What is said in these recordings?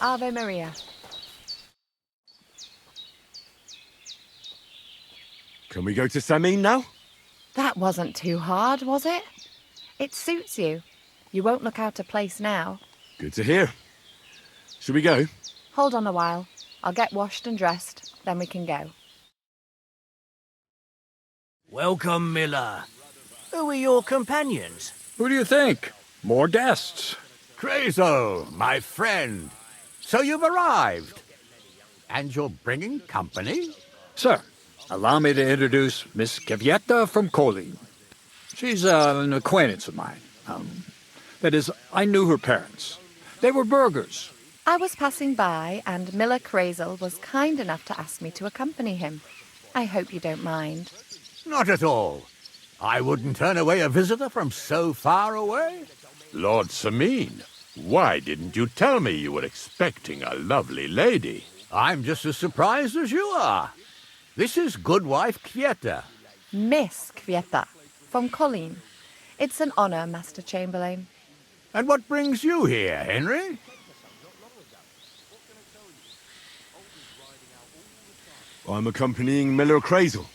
Ave Maria. Can we go to Semine now? That wasn't too hard, was it? It suits you. You won't look out of place now. Good to hear. Should we go? Hold on a while. I'll get washed and dressed, then we can go. Welcome, Miller. Who are your companions? Who do you think? More guests. Crazo, my friend. So you've arrived. And you're bringing company? Sir, allow me to introduce Miss Kvieta from Kolin. She's an acquaintance of mine. That is, I knew her parents. They were burghers. I was passing by, and Miller Crazel was kind enough to ask me to accompany him. I hope you don't mind. Not at all. I wouldn't turn away a visitor from so far away. Lord Semine, why didn't you tell me you were expecting a lovely lady? I'm just as surprised as you are. This is Goodwife Kvieta. Miss Kvieta, from Colleen. It's an honor, Master Chamberlain. And what brings you here, Henry? I'm accompanying Miller Crazel.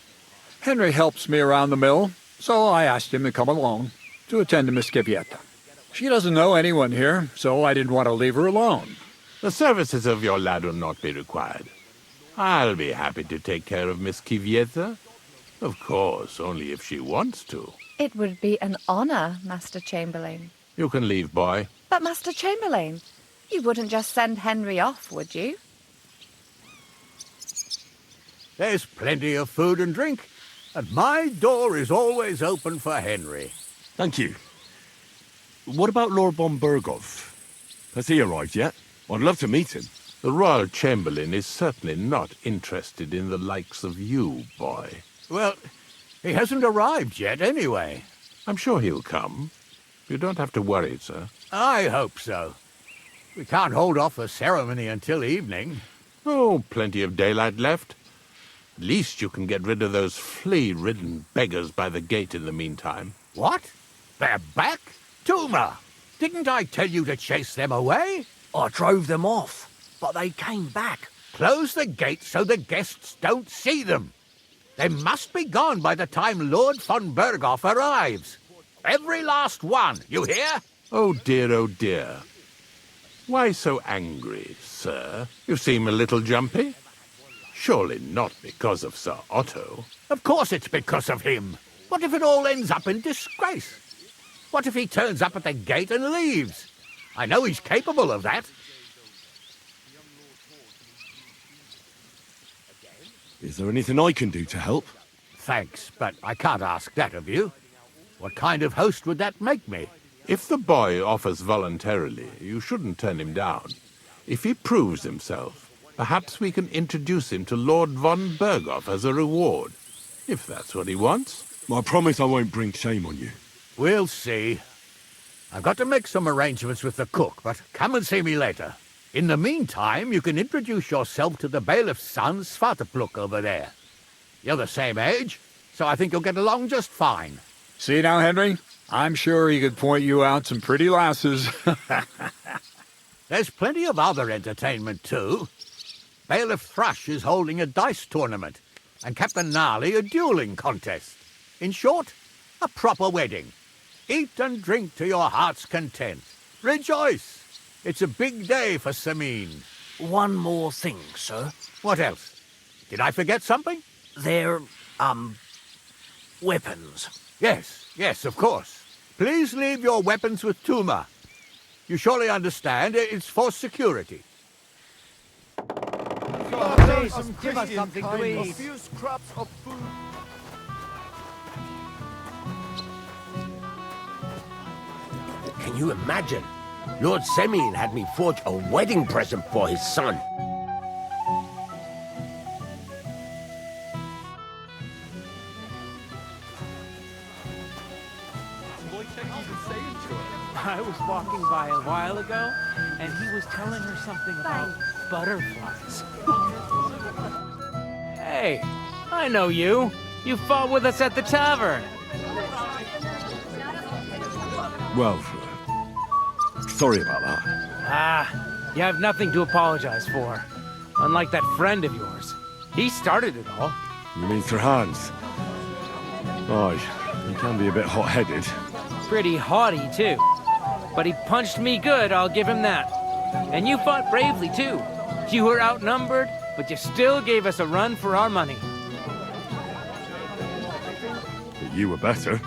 Henry helps me around the mill, so I asked him to come along to attend to Miss Kvieta. She doesn't know anyone here, so I didn't want to leave her alone. The services of your lad will not be required. I'll be happy to take care of Miss Kvieta. Of course, only if she wants to. It would be an honor, Master Chamberlain. You can leave, boy. But, Master Chamberlain, you wouldn't just send Henry off, would you? There's plenty of food and drink, and my door is always open for Henry. Thank you. What about Lord von Berghoff? Has he arrived yet? I'd love to meet him. The Royal Chamberlain is certainly not interested in the likes of you, boy. Well, he hasn't arrived yet anyway. I'm sure he'll come. You don't have to worry, sir. I hope so. We can't hold off the ceremony until evening. Oh, plenty of daylight left. At least you can get rid of those flea-ridden beggars by the gate in the meantime. What? They're back? Tuma! Didn't I tell you to chase them away? I drove them off, but they came back. Close the gate so the guests don't see them. They must be gone by the time Lord von Berghoff arrives. Every last one, you hear? Oh dear, oh dear. Why so angry, sir? You seem a little jumpy. Surely not because of Sir Otto. Of course it's because of him. What if it all ends up in disgrace? What if he turns up at the gate and leaves? I know he's capable of that. Is there anything I can do to help? Thanks, but I can't ask that of you. What kind of host would that make me? If the boy offers voluntarily, you shouldn't turn him down. If he proves himself, perhaps we can introduce him to Lord von Berghoff as a reward, if that's what he wants. I promise I won't bring shame on you. We'll see. I've got to make some arrangements with the cook, but come and see me later. In the meantime, you can introduce yourself to the bailiff's son, Svatya over there. You're the same age, so I think you'll get along just fine. See now, Henry? I'm sure he could point you out some pretty lasses. There's plenty of other entertainment, too. Bailiff Thrush is holding a dice tournament, and Captain Gnarly a dueling contest. In short, a proper wedding. Eat and drink to your heart's content. Rejoice! It's a big day for Semine. One more thing, sir. What else? Did I forget something? They're, weapons. Yes, of course. Please leave your weapons with Tuma. You surely understand, it's for security. Give us something to eat. Can you imagine? Lord Semine had me forge a wedding present for his son. I was walking by a while ago, and he was telling her something about butterflies. Hey, I know you. You fought with us at the tavern. Well, sorry about that. You have nothing to apologize for. Unlike that friend of yours. He started it all. You mean Sir Hans? Aye, he can be a bit hot-headed. Pretty haughty, too. But he punched me good, I'll give him that. And you fought bravely, too. You were outnumbered, but you still gave us a run for our money. But you were better.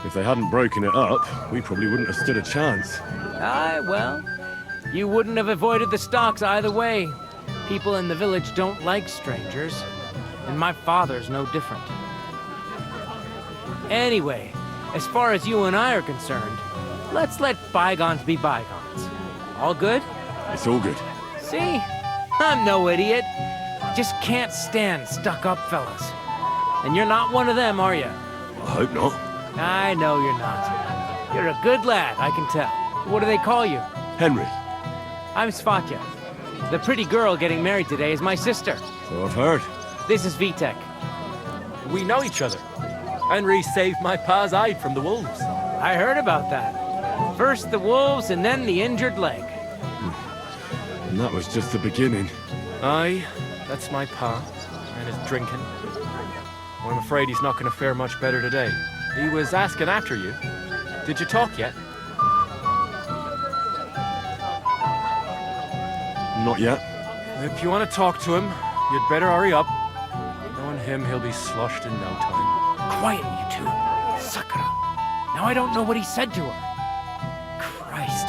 If they hadn't broken it up, we probably wouldn't have stood a chance. Aye, well, you wouldn't have avoided the stocks either way. People in the village don't like strangers, and my father's no different. Anyway, as far as you and I are concerned, let's let bygones be bygones. All good? It's all good. See? I'm no idiot. Just can't stand stuck-up fellas. And you're not one of them, are you? I hope not. I know you're not. You're a good lad, I can tell. What do they call you? Henry. I'm Svatya. The pretty girl getting married today is my sister. So I've heard. This is Vitek. We know each other. Henry saved my pa's hide from the wolves. I heard about that. First the wolves and then the injured leg. And that was just the beginning. Aye, that's my pa, and his drinking. Well, I'm afraid he's not going to fare much better today. He was asking after you. Did you talk yet? Not yet. If you want to talk to him, you'd better hurry up. Knowing him, he'll be sloshed in no time. Quiet, you two. Sakura. Now I don't know what he said to her. Christ.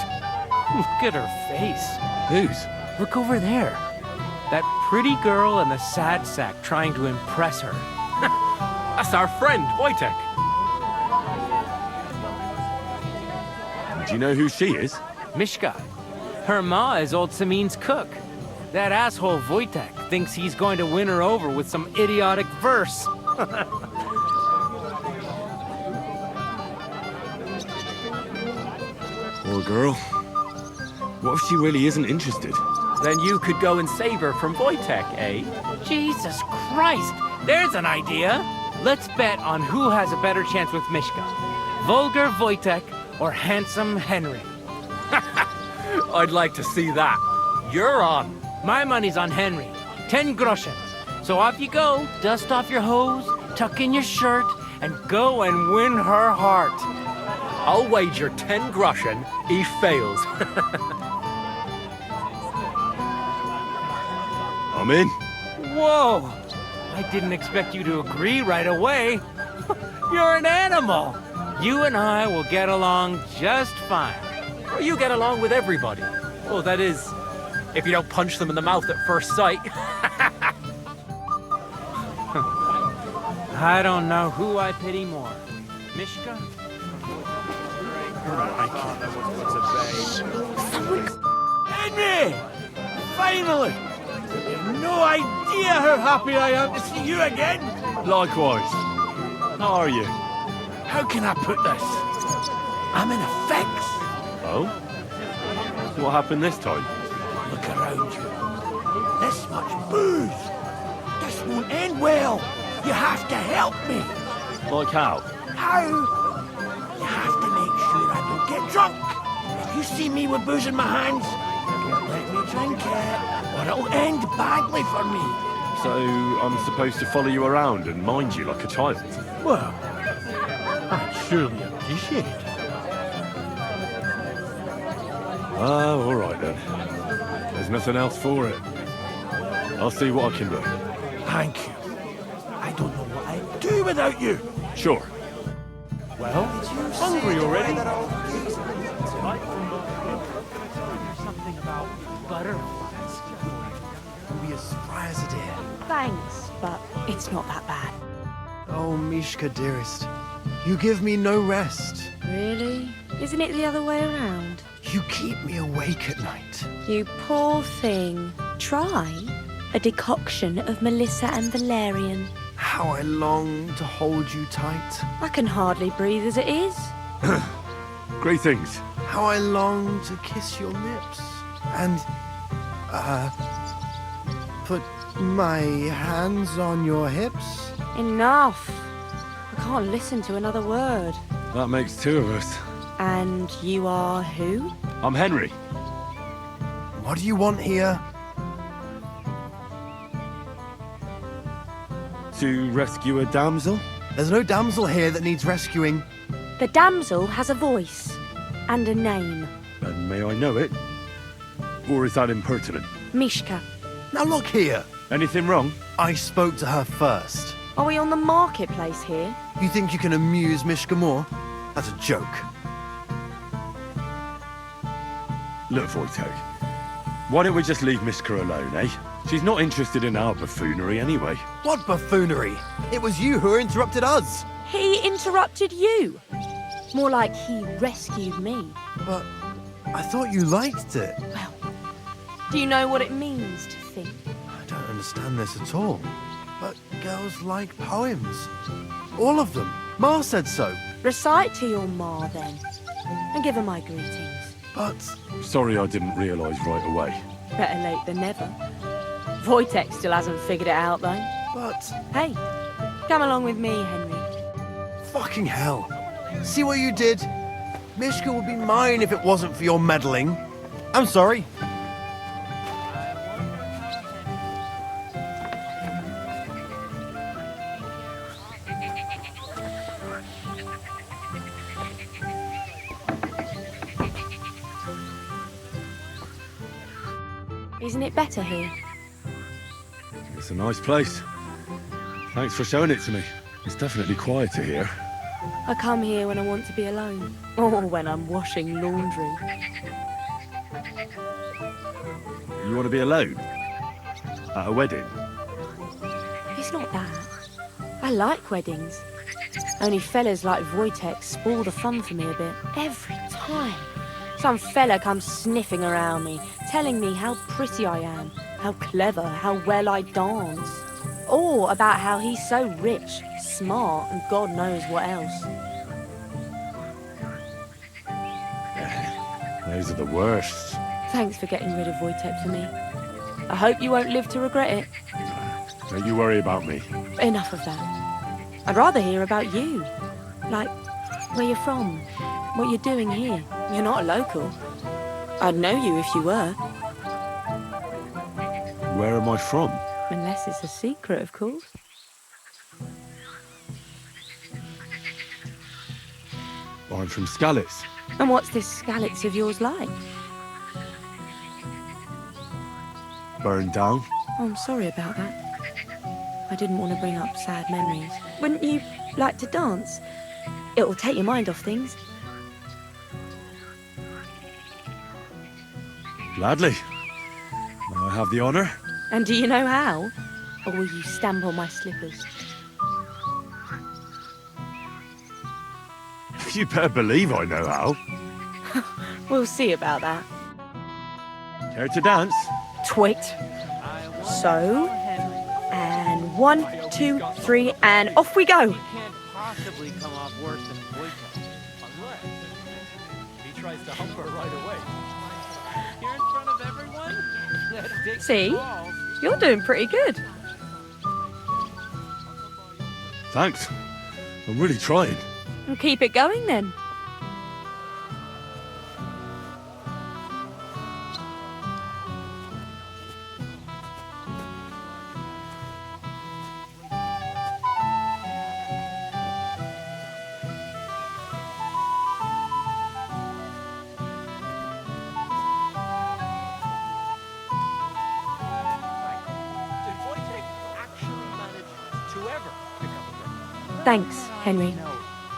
Look at her face. Whose? Look over there. That pretty girl and the sad sack trying to impress her. That's our friend, Vitek. Do you know who she is? Myshka. Her ma is old Semine's cook. That asshole Vitek thinks he's going to win her over with some idiotic verse. Poor girl. What if she really isn't interested? Then you could go and save her from Vitek, eh? Jesus Christ! There's an idea! Let's bet on who has a better chance with Myshka. Vulgar Vitek or handsome Henry. I'd like to see that. You're on. My money's on Henry. 10 groschen. So off you go, dust off your hose, tuck in your shirt, and go and win her heart. I'll wager 10 groschen he fails. I'm in. Whoa! I didn't expect you to agree right away. You're an animal. You and I will get along just fine. Well, you get along with everybody. Well, that is, if you don't punch them in the mouth at first sight. I don't know who I pity more. Myshka? Henry! Finally! You have no idea how happy I am to see you again! Likewise. How are you? How can I put this? I'm in a fix! Oh? So what happened this time? Look around you. This much booze! This won't end well! You have to help me! Like how? How? You have to make sure I don't get drunk! If you see me with booze in my hands, don't let me drink it, or it'll end badly for me. So I'm supposed to follow you around and mind you like a child? Well, I'd surely appreciate it. Ah, all right then. There's nothing else for it. I'll see what I can do. Thank you. I don't know what I'd do without you. Sure. Well, hungry already? Something about butterflies. You'll be as spry as a deer. Thanks, but it's not that bad. Oh, Myshka, dearest. You give me no rest. Really? Isn't it the other way around? You keep me awake at night. You poor thing. Try a decoction of Melissa and Valerian. How I long to hold you tight. I can hardly breathe as it is. Great things. How I long to kiss your lips. And, put my hands on your hips. Enough. I can't listen to another word. That makes two of us. And you are who? I'm Henry. What do you want here? To rescue a damsel? There's no damsel here that needs rescuing. The damsel has a voice and a name. And may I know it? Or is that impertinent? Myshka. Now look here. Anything wrong? I spoke to her first. Are we on the marketplace here? You think you can amuse Myshka more? That's a joke. Look, Vitek. Why don't we just leave Myshka alone, eh? She's not interested in our buffoonery anyway. What buffoonery? It was you who interrupted us. He interrupted you. More like he rescued me. But I thought you liked it. Well, do you know what it means to think? I don't understand this at all. But girls like poems. All of them. Ma said so. Recite to your ma, then. And give her my greetings. But... Sorry I didn't realise right away. Better late than never. Vitek still hasn't figured it out, though. But... Hey, come along with me, Henry. Fucking hell. See what you did? Myshka would be mine if it wasn't for your meddling. I'm sorry. Isn't it better here? It's a nice place. Thanks for showing it to me. It's definitely quieter here. I come here when I want to be alone. Or when I'm washing laundry. You want to be alone? At a wedding? It's not that. I like weddings. Only fellas like Vitek spoil the fun for me a bit. Every time. Some fella comes sniffing around me, telling me how pretty I am, how clever, how well I dance. Or about how he's so rich, smart, and God knows what else. Those are the worst. Thanks for getting rid of Vitek for me. I hope you won't live to regret it. Don't you worry about me. Enough of that. I'd rather hear about you. Like, where you're from, what you're doing here. You're not a local. I'd know you if you were. Where am I from? Unless it's a secret, of course. I'm from Skalitz. And what's this Skalitz of yours like? Burned down. Oh, I'm sorry about that. I didn't want to bring up sad memories. Wouldn't you like to dance? It'll take your mind off things. Gladly. May I have the honour? And do you know how? Or will you stamp on my slippers? You better believe I know how. We'll see about that. Care to dance? Twit. So, and 1, 2, 3, and off we go. He can't possibly come off worse than Vitek. Unless he tries to hump her right away. Here in front of everyone? See? You're doing pretty good. Thanks. I'm really trying. And keep it going then. Thanks, Henry.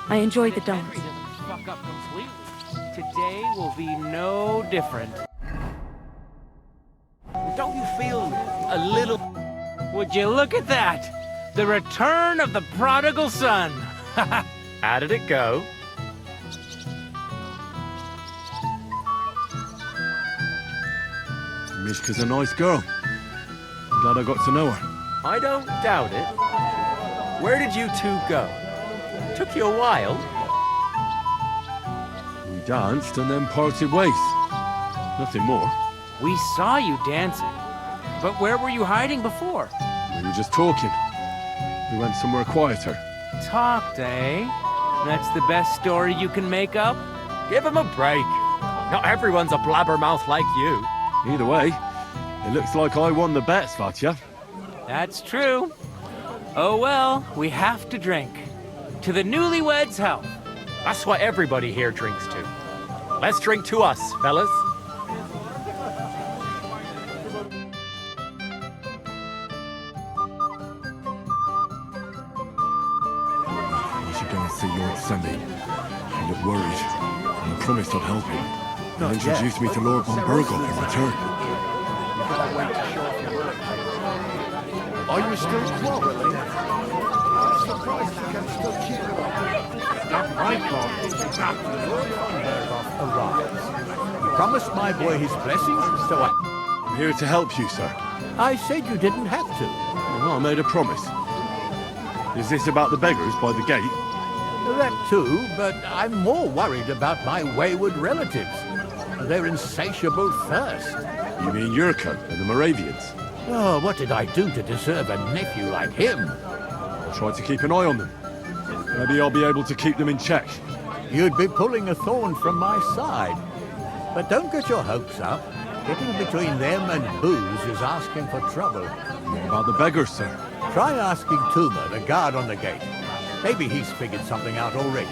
I enjoyed the dance. Fuck up completely. Today will be no different. Don't you feel a little... Would you look at that? The return of the prodigal son. How did it go? Myshka's a nice girl. I'm glad I got to know her. I don't doubt it. Where did you two go? Took you a while. We danced and then parted ways. Nothing more. We saw you dancing. But where were you hiding before? We were just talking. We went somewhere quieter. Talked, eh? That's the best story you can make up? Give him a break. Not everyone's a blabbermouth like you. Either way, it looks like I won the bet, Svatya. That's true. Oh well, we have to drink. To the newlyweds' health. That's what everybody here drinks to. Let's drink to us, fellas. I should go and see Lord Semine. He looked worried, and I promised I'd help him. He introduced me to Lord von Berghoff in return. Are you still quarreling? I'm surprised you can still keep it up. Not my fault. Exactly. Lord von Berghoff arrives. He promised my boy his blessings, so I'm here to help you, sir. I said you didn't have to. Well, I made a promise. Is this about the beggars by the gate? That too, but I'm more worried about my wayward relatives. Their insatiable thirst. You mean Yurka and the Moravians? Oh, what did I do to deserve a nephew like him? I'll try to keep an eye on them. Maybe I'll be able to keep them in check. You'd be pulling a thorn from my side. But don't get your hopes up. Getting between them and booze is asking for trouble. What about the beggars, sir? Try asking Tuma, the guard on the gate. Maybe he's figured something out already.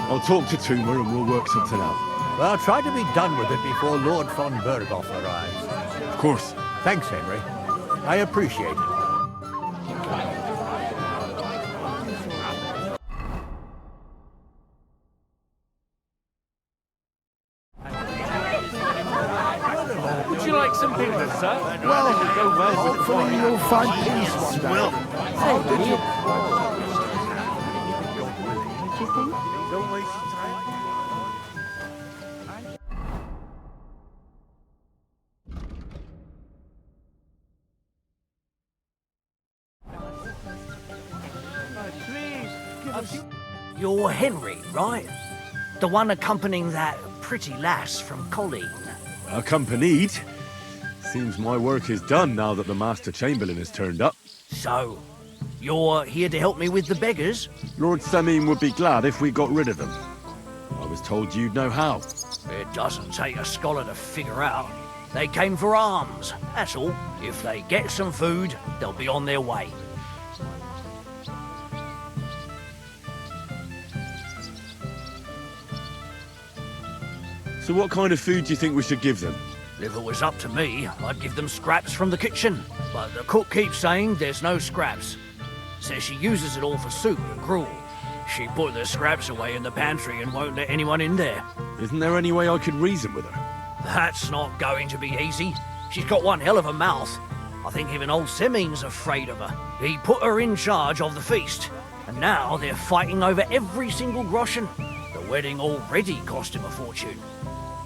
I'll talk to Tuma and we'll work something out. Well, try to be done with it before Lord von Berghoff arrives. Of course. Thanks, Henry. I appreciate it. Would you like some peanuts, sir? Well, hopefully you'll find peace one day. How did you quarrel? Don't waste your time. You're Henry, right? The one accompanying that pretty lass from Colleen. Accompanied? Seems my work is done now that the Master Chamberlain has turned up. So, you're here to help me with the beggars? Lord Semine would be glad if we got rid of them. I was told you'd know how. It doesn't take a scholar to figure out. They came for alms, that's all. If they get some food, they'll be on their way. So what kind of food do you think we should give them? If it was up to me, I'd give them scraps from the kitchen. But the cook keeps saying there's no scraps. Says she uses it all for soup and gruel. She put the scraps away in the pantry and won't let anyone in there. Isn't there any way I could reason with her? That's not going to be easy. She's got one hell of a mouth. I think even old Semine's afraid of her. He put her in charge of the feast. And now they're fighting over every single groschen. The wedding already cost him a fortune.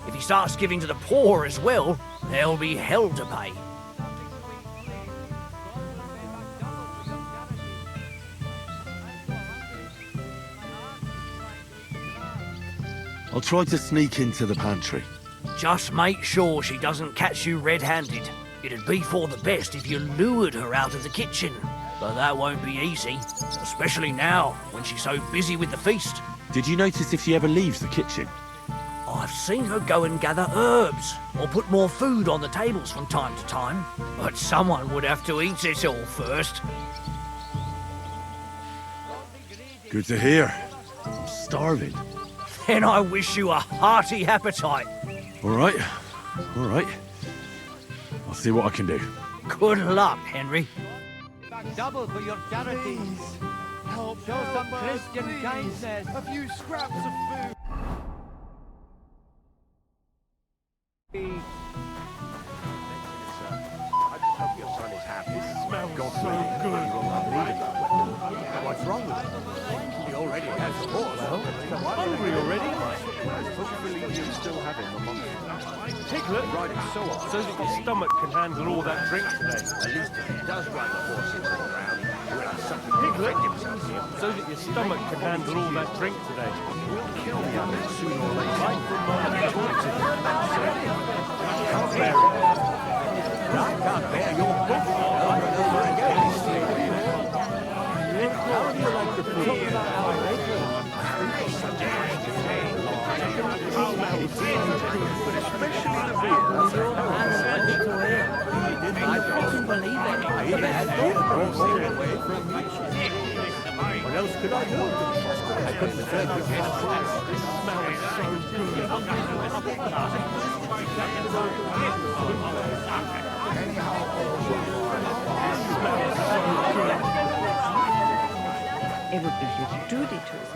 If he starts giving to the poor as well, there'll be hell to pay. I'll try to sneak into the pantry. Just make sure she doesn't catch you red-handed. It'd be for the best if you lured her out of the kitchen. But that won't be easy, especially now, when she's so busy with the feast. Did you notice if she ever leaves the kitchen? I've seen her go and gather herbs, or put more food on the tables from time to time. But someone would have to eat it all first. Good to hear. I'm starving. Then I wish you a hearty appetite. All right. I'll see what I can do. Good luck, Henry. Double for your charities. Help, Show some Christian please. kindness. A few scraps of food. I just hope your son is happy. Smells so good. What's wrong with him? He already has a horse. Hungry already? Hopefully you still have him among you. Piglet riding so that your stomach can handle all that drink today. At least if he does ride the horse into the ground, we'll have something to Piglet, defend himself here. so that your stomach can handle all that drink today. We'll kill the other sooner or later. Like the man talks I can't bear your book over and over again. How do you like the food? What else could I do? I couldn't return the guest. It smells so It would be his duty to his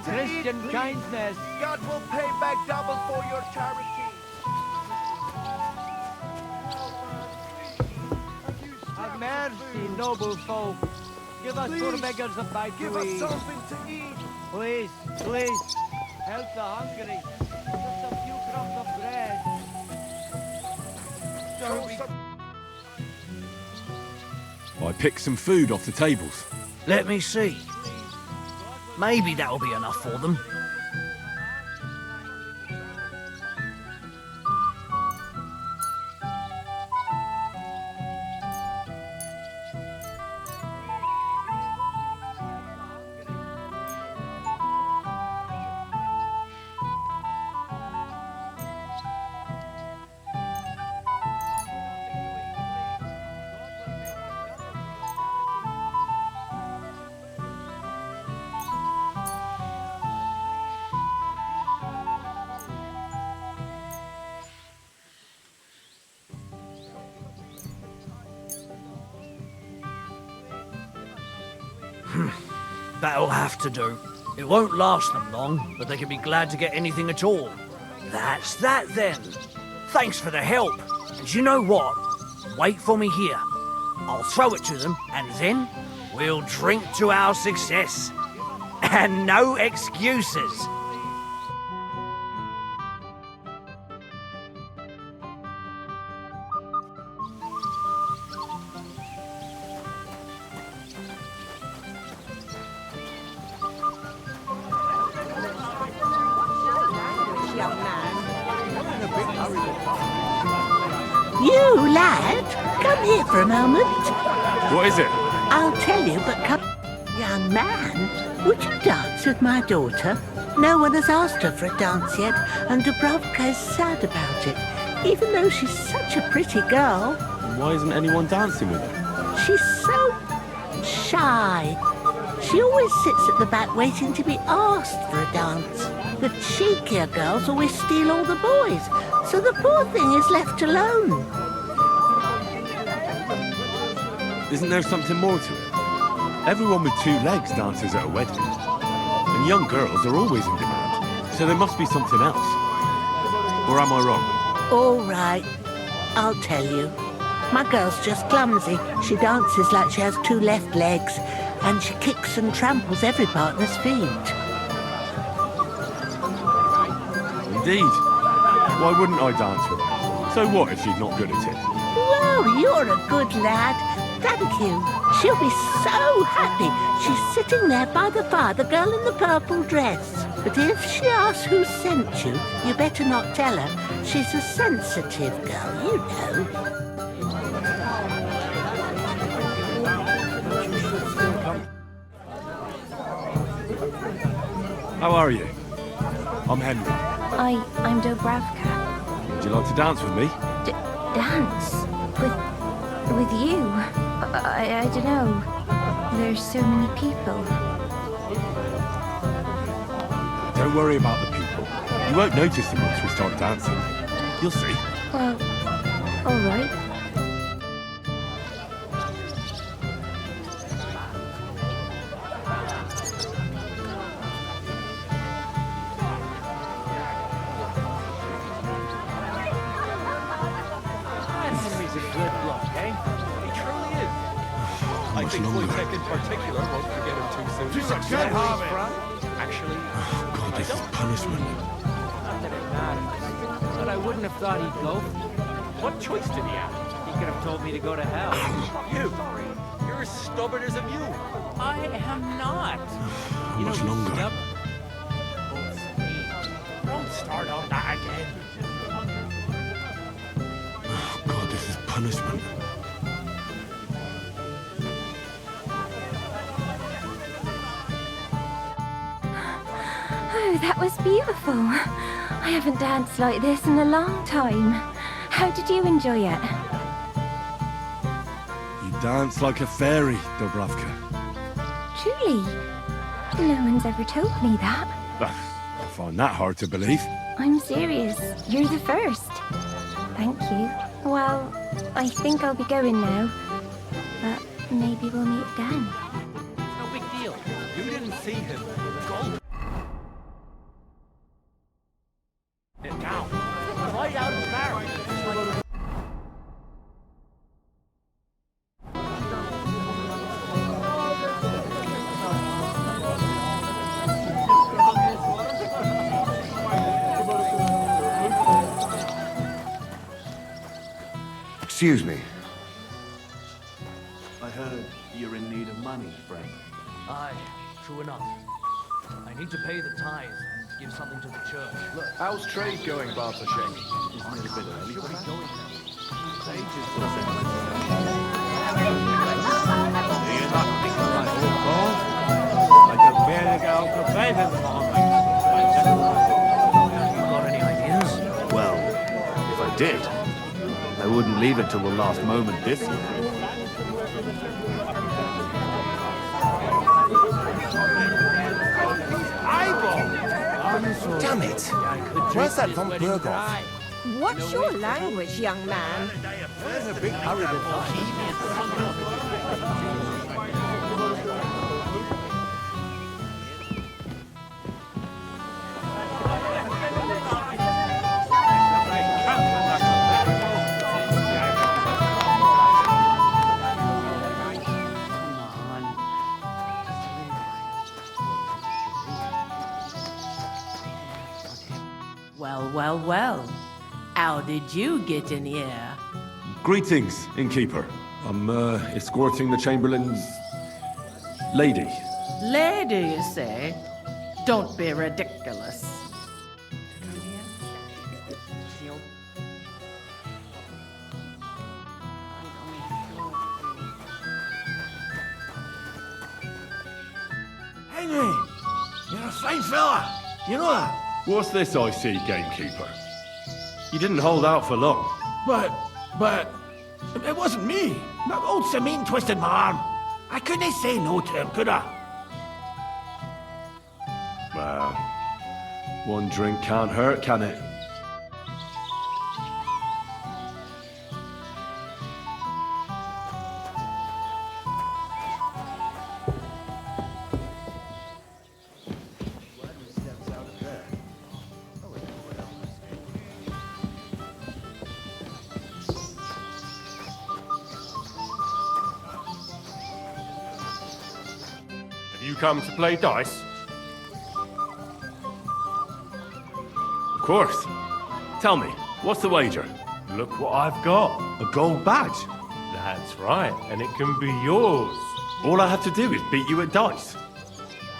Christian kindness. God will pay back double for your charity. Have mercy, noble folk. Give us poor beggars a bite to eat. Give us something to eat. Please, please. Help the hungry. Just a few crumbs of bread. I picked some food off the tables. Let me see. Maybe that'll be enough for them. That'll have to do. It won't last them long, but they can be glad to get anything at all. That's that then. Thanks for the help. And you know what? Wait for me here. I'll throw it to them, and then we'll drink to our success. And no excuses. You, lad, come here for a moment. What is it? I'll tell you, but come... Young man, would you dance with my daughter? No one has asked her for a dance yet, and Doubravka is sad about it, even though she's such a pretty girl. Why isn't anyone dancing with her? She's so... shy. She always sits at the back waiting to be asked for a dance. The cheekier girls always steal all the boys, so the poor thing is left alone. Isn't there something more to it? Everyone with two legs dances at a wedding. And young girls are always in demand, so there must be something else. Or am I wrong? All right, I'll tell you. My girl's just clumsy. She dances like she has two left legs, and she kicks and tramples every partner's feet. Indeed. Why wouldn't I dance with her? So what if she's not good at it? Whoa, you're a good lad. Thank you. She'll be so happy. She's sitting there by the fire, the girl in the purple dress. But if she asks who sent you, you better not tell her. She's a sensitive girl, you know. How are you? I'm Henry. I'm Doubravka. Would you like to dance with me? Dance? With you? I don't know. There's so many people. Don't worry about the people. You won't notice them once we start dancing. You'll see. Well, all right. I think Vitek in particular won't forget him too soon. She's a good harvest. Actually, Oh, God, this is punishment. Not that it matters. But I wouldn't have thought he'd go. what choice did he have? He could have told me to go to hell. You! You're as stubborn as a mule. I am not. How much longer? Stubborn. Don't start on that again. Oh, God, this is punishment. Oh, that was beautiful. I haven't danced like this in a long time. How did you enjoy it? You dance like a fairy, Doubravka. Truly? No one's ever told me that. I find that hard to believe. I'm serious. You're the first. Thank you. Well, I think I'll be going now. But maybe we'll meet again. No big deal. You didn't see him. Go. Now, right out of the barrel. Excuse me. I heard you're in need of money, friend. Aye, true enough. I need to pay the tithe and give something to the church. Look, how's trade going, Bartoshek? Isn't it a bit early for that? Got any ideas? Well, if I did, I wouldn't leave it till the last moment this year. Damn it! Where's that von Berghoff? What's your language, young man? There's a big hurry to Well. How did you get in here? Greetings, Innkeeper. I'm escorting the Chamberlain's lady. Lady, you say? Don't be ridiculous. Henry, you're a fine fella. You know that? What's this I see, Gamekeeper? You didn't hold out for long. But, it wasn't me. That old Semine twisted my arm. I couldn't say no to him, could I? Well, one drink can't hurt, can it? You come to play dice? Of course. Tell me, what's the wager? Look what I've got. A gold badge? That's right, and it can be yours. All I have to do is beat you at dice.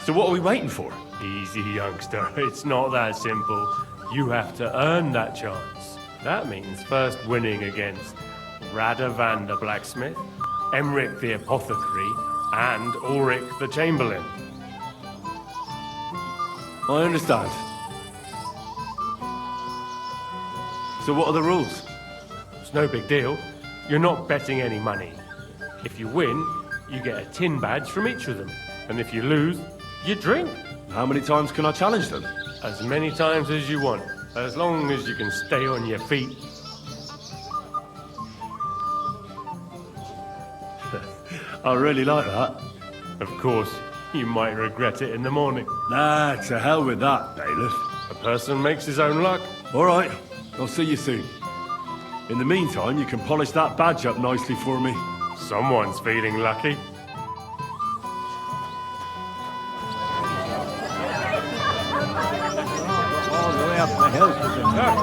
So what are we waiting for? Easy, youngster. It's not that simple. You have to earn that chance. That means first winning against Radovan the Blacksmith, Emmerich the Apothecary, and Ulrich the Chamberlain. I understand. So what are the rules? It's no big deal. You're not betting any money. If you win, you get a tin badge from each of them. And if you lose, you drink. How many times can I challenge them? As many times as you want, as long as you can stay on your feet. I really like that. Of course, you might regret it in the morning. Nah, to hell with that, Bailiff. A person makes his own luck. All right, I'll see you soon. In the meantime, you can polish that badge up nicely for me. Someone's feeling lucky. All the way up the hill to the church.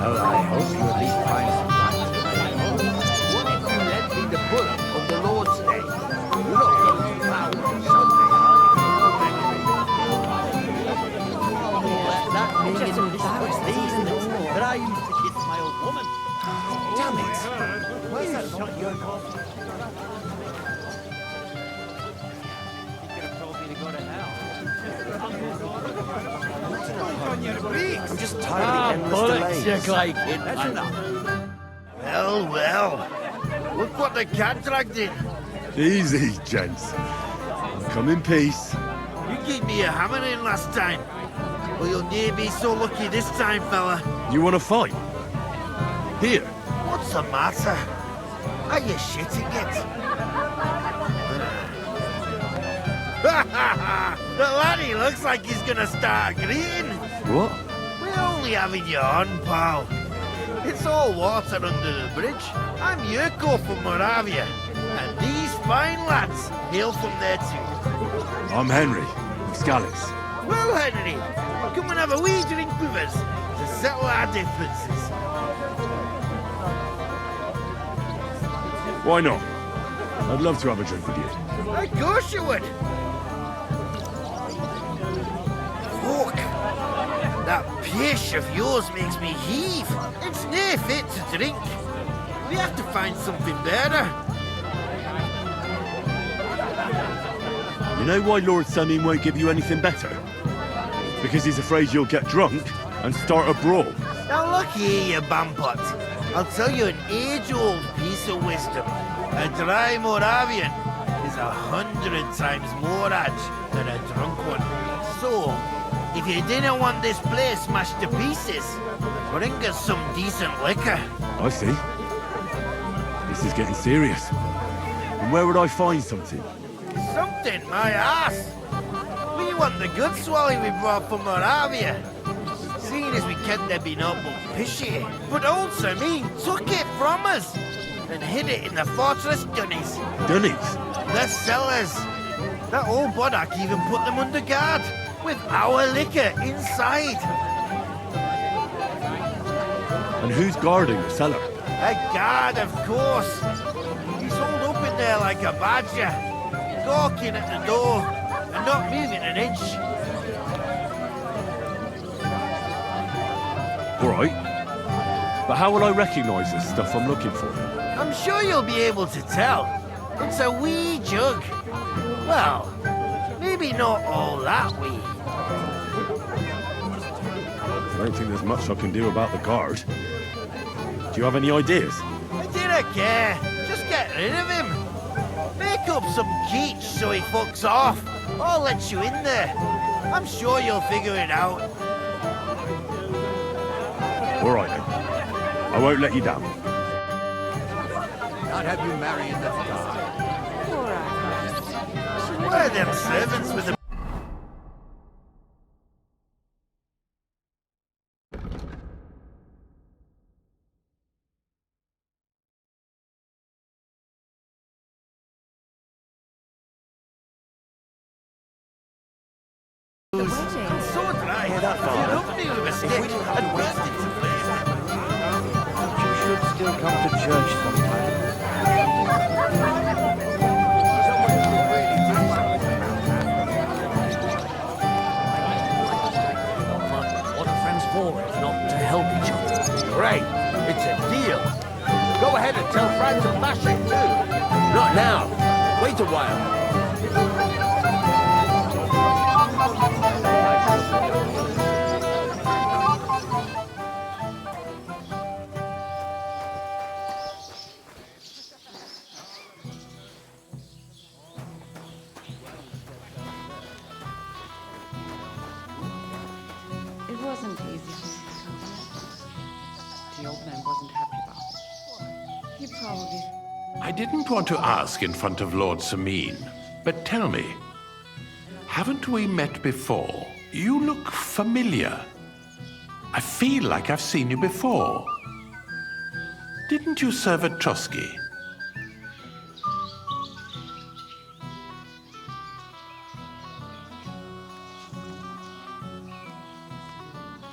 Well, I hope you at least find some time to play home. What if you let me the pull on the Lord's Day? You're not going to vow on Sunday, are you? That just embarrassing, isn't it? But I used to kiss my old woman. Damn it! Where's that von Berghoff? You could have told me to go to hell. What I'm just tired of the endless delays. That's enough. Well, well. Look what the cat dragged in. Easy, gents. I'll come in peace. You gave me a hammer in last time. Well, you'll near be so lucky this time, fella. You want to fight? Here. What's the matter? Are you shitting it? The laddie looks like he's gonna start agreeing. What? We're only having you on, pal. It's all water under the bridge. I'm Yurko from Moravia, and these fine lads hail from there too. I'm Henry, of Scallis. Well, Henry, come and have a wee drink with us to settle our differences. Why not? I'd love to have a drink with you. Of course you would. Look, that pish of yours makes me heave. It's near fit to drink. We have to find something better. You know why Lord Semine won't give you anything better? Because he's afraid you'll get drunk and start a brawl. Now look here, you bampot. I'll tell you an age-old piece of wisdom. A dry Moravian is 100 times more edge than a drunk one. So, if you didn't want this place smashed to pieces, bring us some decent liquor. I see. This is getting serious. And where would I find something? Something, my ass. We want the good swally we brought from Moravia. Seeing as we can't there be no but pishy. But old Semine took it from us and hid it in the fortress dunnies. Dunnies? The cellars. That old Bodak even put them under guard with our liquor inside. And who's guarding the cellar? A guard, of course. He's holed up in there like a badger, gawking at the door and not moving an inch. All right. But how will I recognize the stuff I'm looking for? I'm sure you'll be able to tell. It's a wee jug. Well, maybe not all that wee. I don't think there's much I can do about the guard. Do you have any ideas? I didn't care. Just get rid of him. Make up some keech so he fucks off. I'll let you in there. I'm sure you'll figure it out. All right, then. I won't let you down. Not have you marrying the guy. Where are them servants with the... So dry. that far, You don't need a stick and burst into flame. You should still come to church sometime. What are friends for if not to help each other? Great. It's a deal. Go ahead and tell Frank to mash it too. Not now. Wait a while. It wasn't easy for him to come back. The old man wasn't happy about it. He probably... I didn't want to ask in front of Lord Semine, but tell me, haven't we met before? You look familiar. I feel like I've seen you before. Didn't you serve at Trotsky?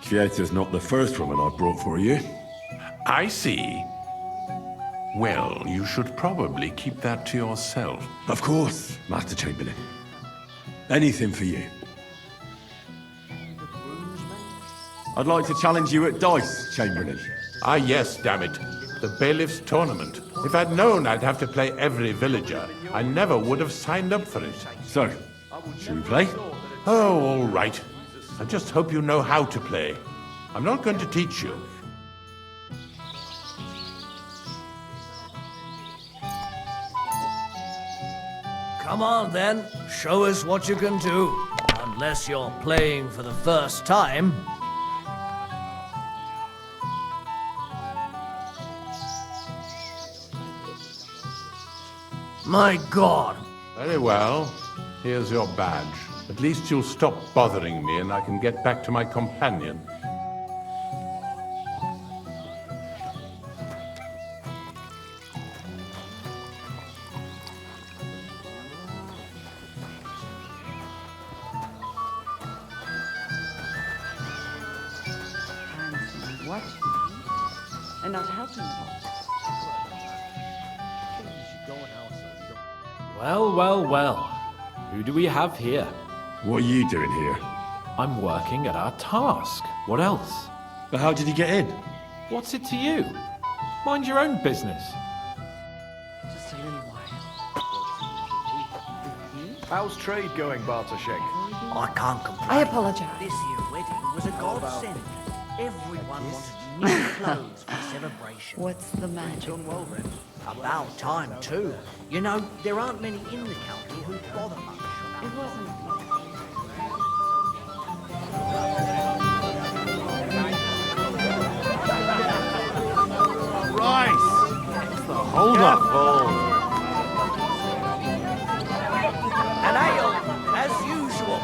Kvieta's not the first woman I brought for you. I see. Well, you should probably keep that to yourself. Of course, Master Chamberlain. Anything for you. I'd like to challenge you at dice, Chamberlain. Ah, yes, damn it. The Bailiff's tournament. If I'd known I'd have to play every villager, I never would have signed up for it. So, should we play? Oh, all right. I just hope you know how to play. I'm not going to teach you. Come on then, show us what you can do. Unless you're playing for the first time. My God! Very well. Here's your badge. At least you'll stop bothering me and I can get back to my companion. What? And not helping at all. Well, well, well. Who do we have here? What are you doing here? I'm working at our task. What else? But how did he get in? What's it to you? Mind your own business. Just a little while. How's trade going, Bartoszek? I can't complain. I apologize. This year wedding was a godsend. Everyone wanted new clothes for the celebration. What's the matter? Done well then. About time too. You know, there aren't many in the county who bother much about It wasn't. Right! Hold up. An ale, as usual.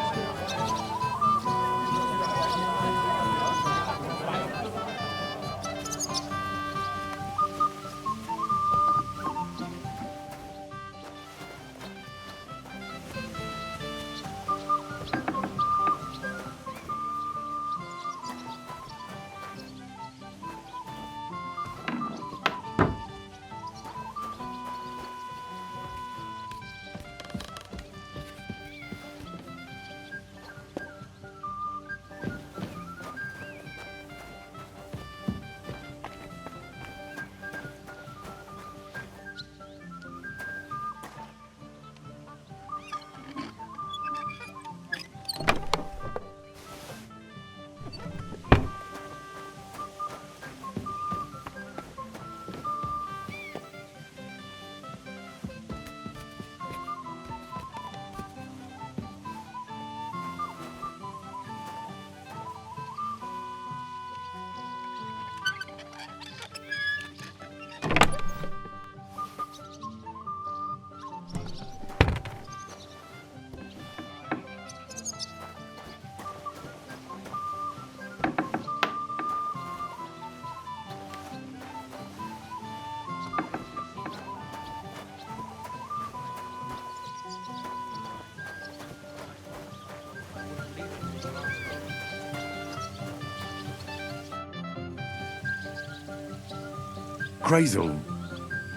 Crazel,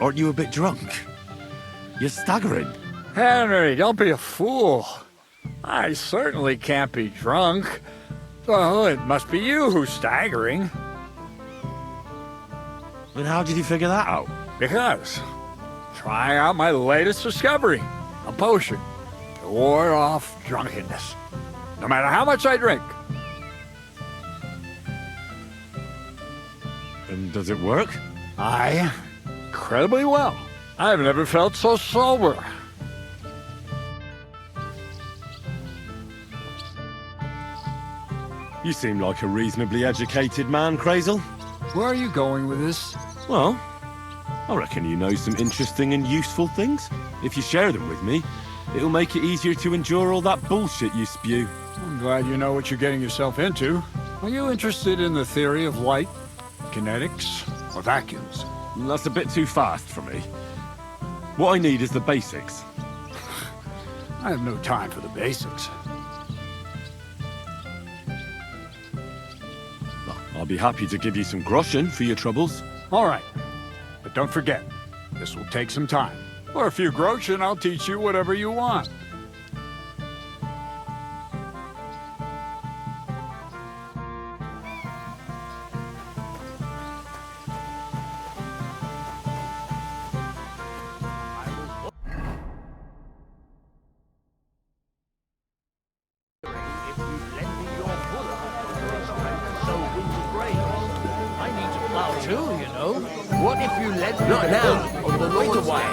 aren't you a bit drunk? You're staggering. Henry, don't be a fool. I certainly can't be drunk. Well, it must be you who's staggering. And how did you figure that out? Because trying out my latest discovery, a potion to ward off drunkenness, no matter how much I drink. And does it work? Aye, incredibly well. I've never felt so sober. You seem like a reasonably educated man, Crazel. Where are you going with this? Well, I reckon you know some interesting and useful things. If you share them with me, it'll make it easier to endure all that bullshit you spew. I'm glad you know what you're getting yourself into. Are you interested in the theory of light, kinetics, or vacuums? That's a bit too fast for me. What I need is the basics. I have no time for the basics. I'll be happy to give you some groschen for your troubles. All right. But don't forget, this will take some time. For a few groschen, I'll teach you whatever you want. If you lend me your Not now, on the Lord's way.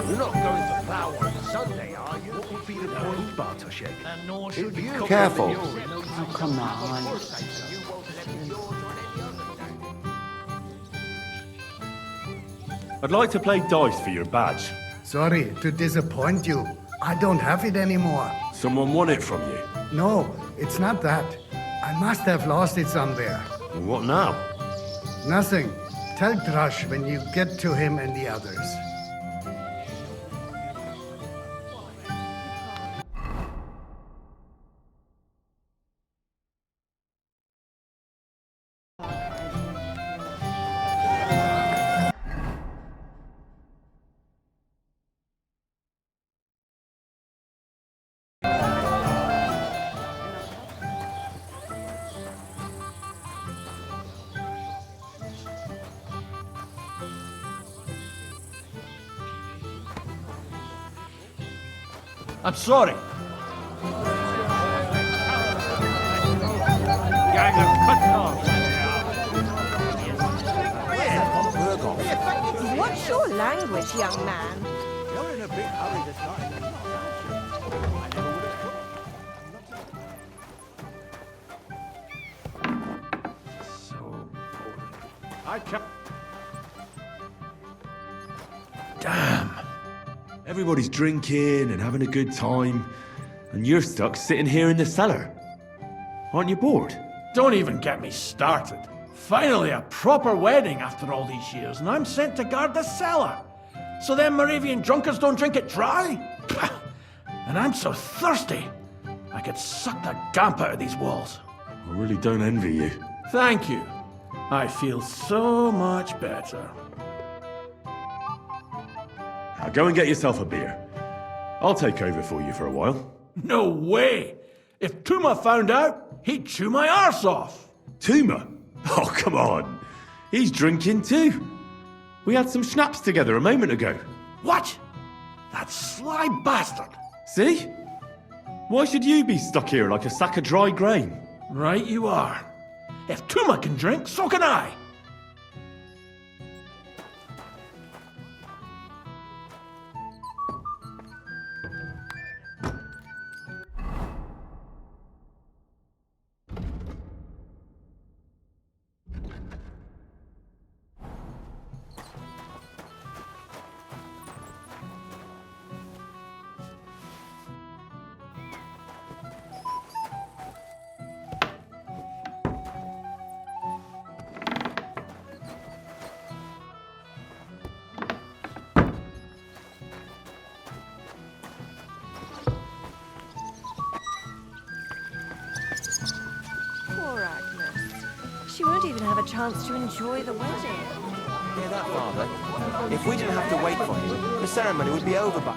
You're not going to plough on Sunday, are you? What would be the point, Bartoszek? Careful. Oh, come on. I'd like to play dice for your badge. Sorry to disappoint you. I don't have it anymore. Someone won it from you. No, it's not that. I must have lost it somewhere. What now? Nothing. Tell Thrush when you get to him and the others. I'm sorry. Gang of cut-offs. What's your language, young man? You're in a big hurry to start. I can't. Damn. Everybody's drinking and having a good time, and you're stuck sitting here in the cellar. Aren't you bored? Don't even get me started. Finally, a proper wedding after all these years, and I'm sent to guard the cellar. So them Moravian drunkards don't drink it dry? And I'm so thirsty, I could suck the gamp out of these walls. I really don't envy you. Thank you. I feel so much better. Now go and get yourself a beer. I'll take over for you for a while. No way! If Tuma found out, he'd chew my arse off. Tuma? Oh, come on. He's drinking too. We had some schnapps together a moment ago. What? That sly bastard! See? Why should you be stuck here like a sack of dry grain? Right you are. If Tuma can drink, so can I. Poor Agnes. She won't even have a chance to enjoy the wedding. Hear that, Father? If we didn't have to wait for him, the ceremony would be over by...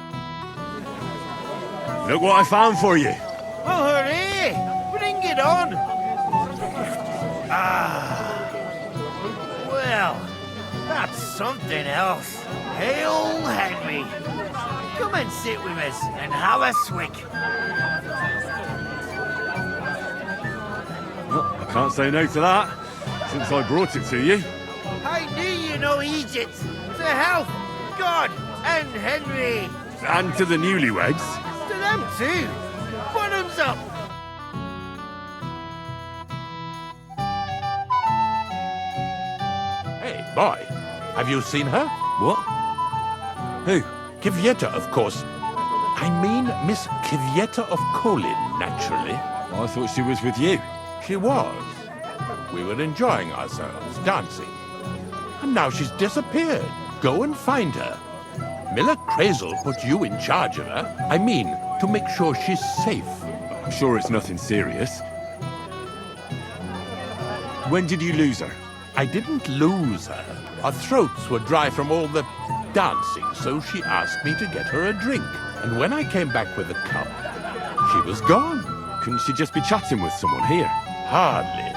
Look what I found for you. Oh, hooray! Bring it on! Ah. Well, that's something else. Hail Henry! Come and sit with us and have a swick. Well, I can't say no to that, since I brought it to you. I knew you know Egypt. To health, God, and Henry. And to the newlyweds. To them too. Bottoms up. Hey, boy. Have you seen her? What? Who? Kivieta, of course. I mean Miss Kivieta of Kolin, naturally. I thought she was with you. She was. We were enjoying ourselves, dancing. And now she's disappeared. Go and find her. Miller Crazel put you in charge of her. I mean, to make sure she's safe. I'm sure it's nothing serious. When did you lose her? I didn't lose her. Our throats were dry from all the dancing, so she asked me to get her a drink. And when I came back with a cup, she was gone. Couldn't she just be chatting with someone here? Hardly.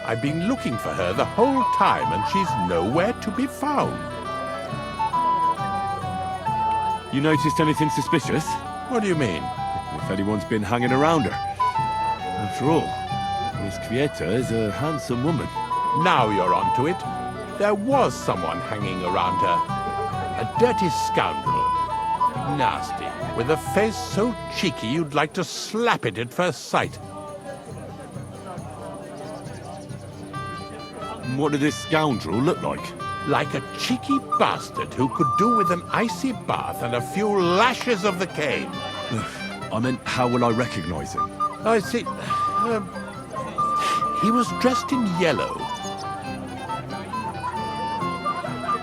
I've been looking for her the whole time, and she's nowhere to be found. You noticed anything suspicious? What do you mean? If anyone's been hanging around her. After all, Miss Kvieta is a handsome woman. Now you're onto it. There was someone hanging around her. A dirty scoundrel. Nasty, with a face so cheeky you'd like to slap it at first sight. What did this scoundrel look like? Like a cheeky bastard who could do with an icy bath and a few lashes of the cane. I meant, how will I recognize him? I see. He was dressed in yellow.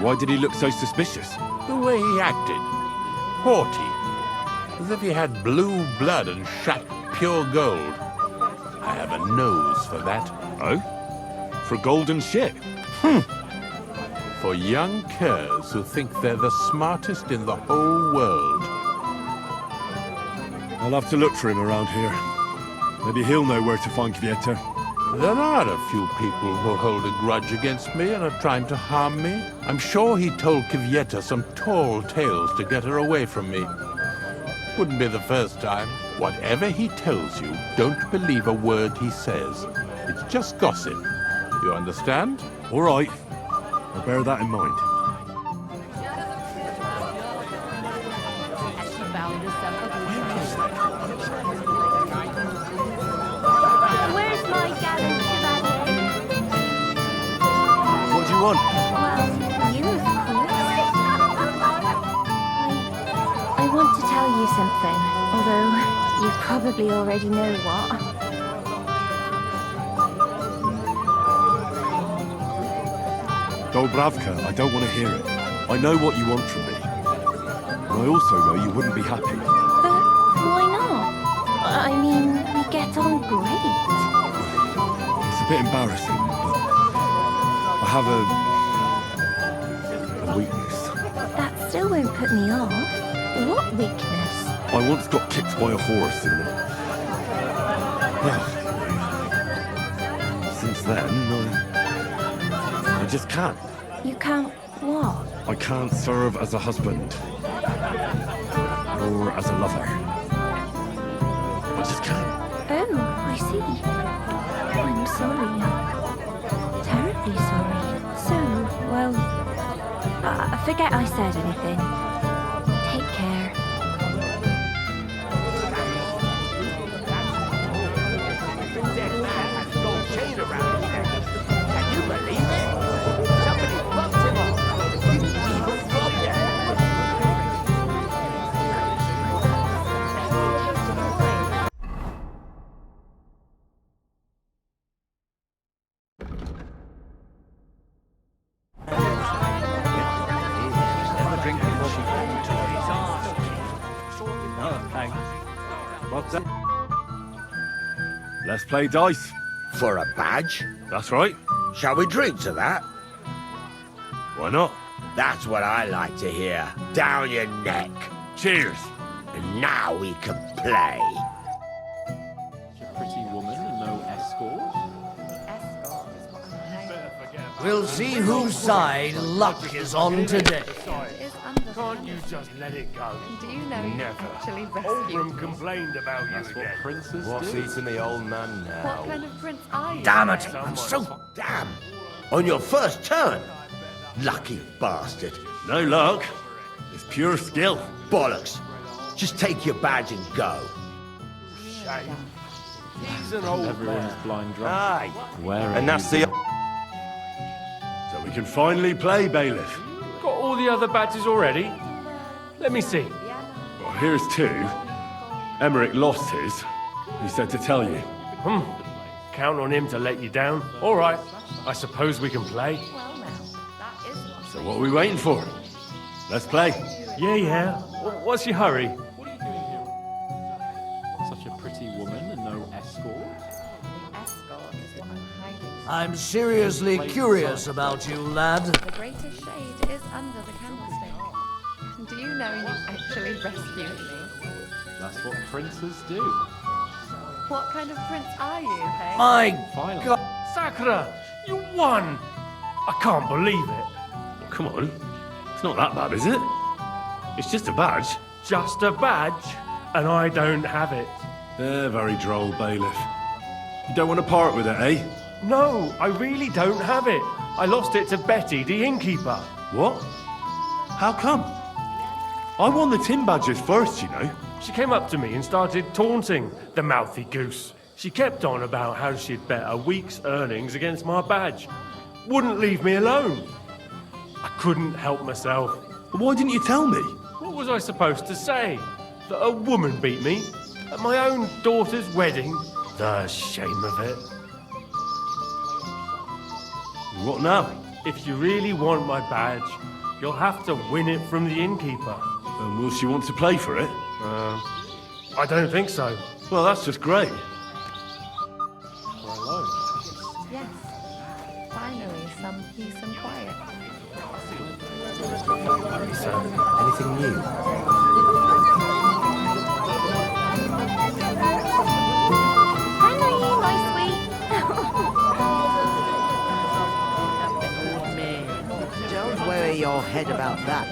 Why did he look so suspicious? The way he acted. Haughty. As if he had blue blood and shat pure gold. I have a nose for that. Oh? For golden shit? For young curs who think they're the smartest in the whole world. I'll have to look for him around here. Maybe he'll know where to find Kvieta. There are a few people who hold a grudge against me and are trying to harm me. I'm sure he told Kvieta some tall tales to get her away from me. Wouldn't be the first time. Whatever he tells you, don't believe a word he says. It's just gossip. You understand? All right. I'll bear that in mind. Where's my gallant chevalier? What do you want? Well, you, of course. I want to tell you something, although you probably already know what. Doubravka, I don't want to hear it. I know what you want from me. And I also know you wouldn't be happy. But why not? I mean, we get on great. It's a bit embarrassing, but I have a weakness. That still won't put me off. What weakness? I once got kicked by a horse and... Well, since then, I just can't. You can't what? I can't serve as a husband. Or as a lover. I just can't. Oh, I see. I'm sorry. Terribly sorry. So, well, forget I said anything. Take care. Let's play dice. For a badge? That's right. Shall we drink to that? Why not? That's what I like to hear. Down your neck. Cheers. And now we can play. A pretty woman and no escort? We'll see whose side luck is on today. Can't you just let it go? Do you know you Never. actually rescued Oldham complained about you That's what again. princes What's do. eating the old man now? What kind of prince are you? Damn it! I'm so damn. On your first turn. Lucky bastard. No luck. It's pure skill. Bollocks. Just take your badge and go. Shame. He's an old Everyone's man. blind drunk. Aye. Where And that's the... So we can finally play, Bailiff. Got all the other badges already? Let me see. Well, here's two. Emmerich lost his. He said to tell you. Count on him to let you down. All right. I suppose we can play. So what are we waiting for? Let's play. Yeah. What's your hurry? Such a pretty woman and no escort? Escort is what I'm hiding. I'm seriously curious about you, lad. The greatest shade is under the candlestick. Do you know you actually rescued me? That's what princes do. What kind of prince are you, hey? My Finally. God. Sakura, you won! I can't believe it. Well, come on. It's not that bad, is it? It's just a badge. Just a badge, and I don't have it. They're very droll, Bailiff. You don't want to part with it, eh? No, I really don't have it. I lost it to Betty, the innkeeper. What? How come? I won the tin badges first, you know. She came up to me and started taunting, the mouthy goose. She kept on about how she'd bet a week's earnings against my badge. Wouldn't leave me alone. I couldn't help myself. Why didn't you tell me? What was I supposed to say? That a woman beat me? At my own daughter's wedding? The shame of it. What now? If you really want my badge, you'll have to win it from the innkeeper. And will she want to play for it? I don't think so. Well, that's just great. We're alone. Yes. Finally, some peace and quiet. Anything new? Henry, my sweet. Don't worry your head about that.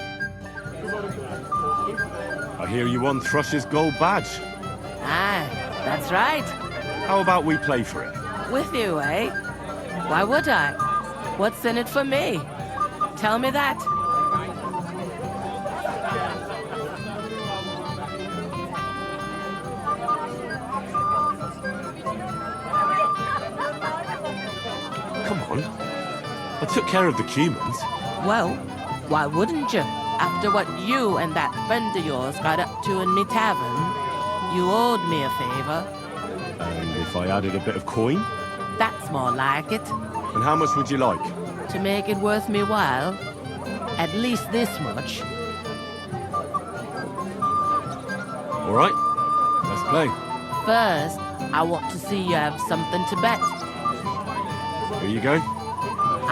I hear you won Thrush's gold badge. Aye, that's right. How about we play for it? With you, eh? Why would I? What's in it for me? Tell me that. Come on. I took care of the humans. Well, why wouldn't you? After what you and that friend of yours got up to in me tavern, you owed me a favor. And if I added a bit of coin? That's more like it. And how much would you like? To make it worth me while, at least this much. All right, let's play. First, I want to see you have something to bet. Here you go.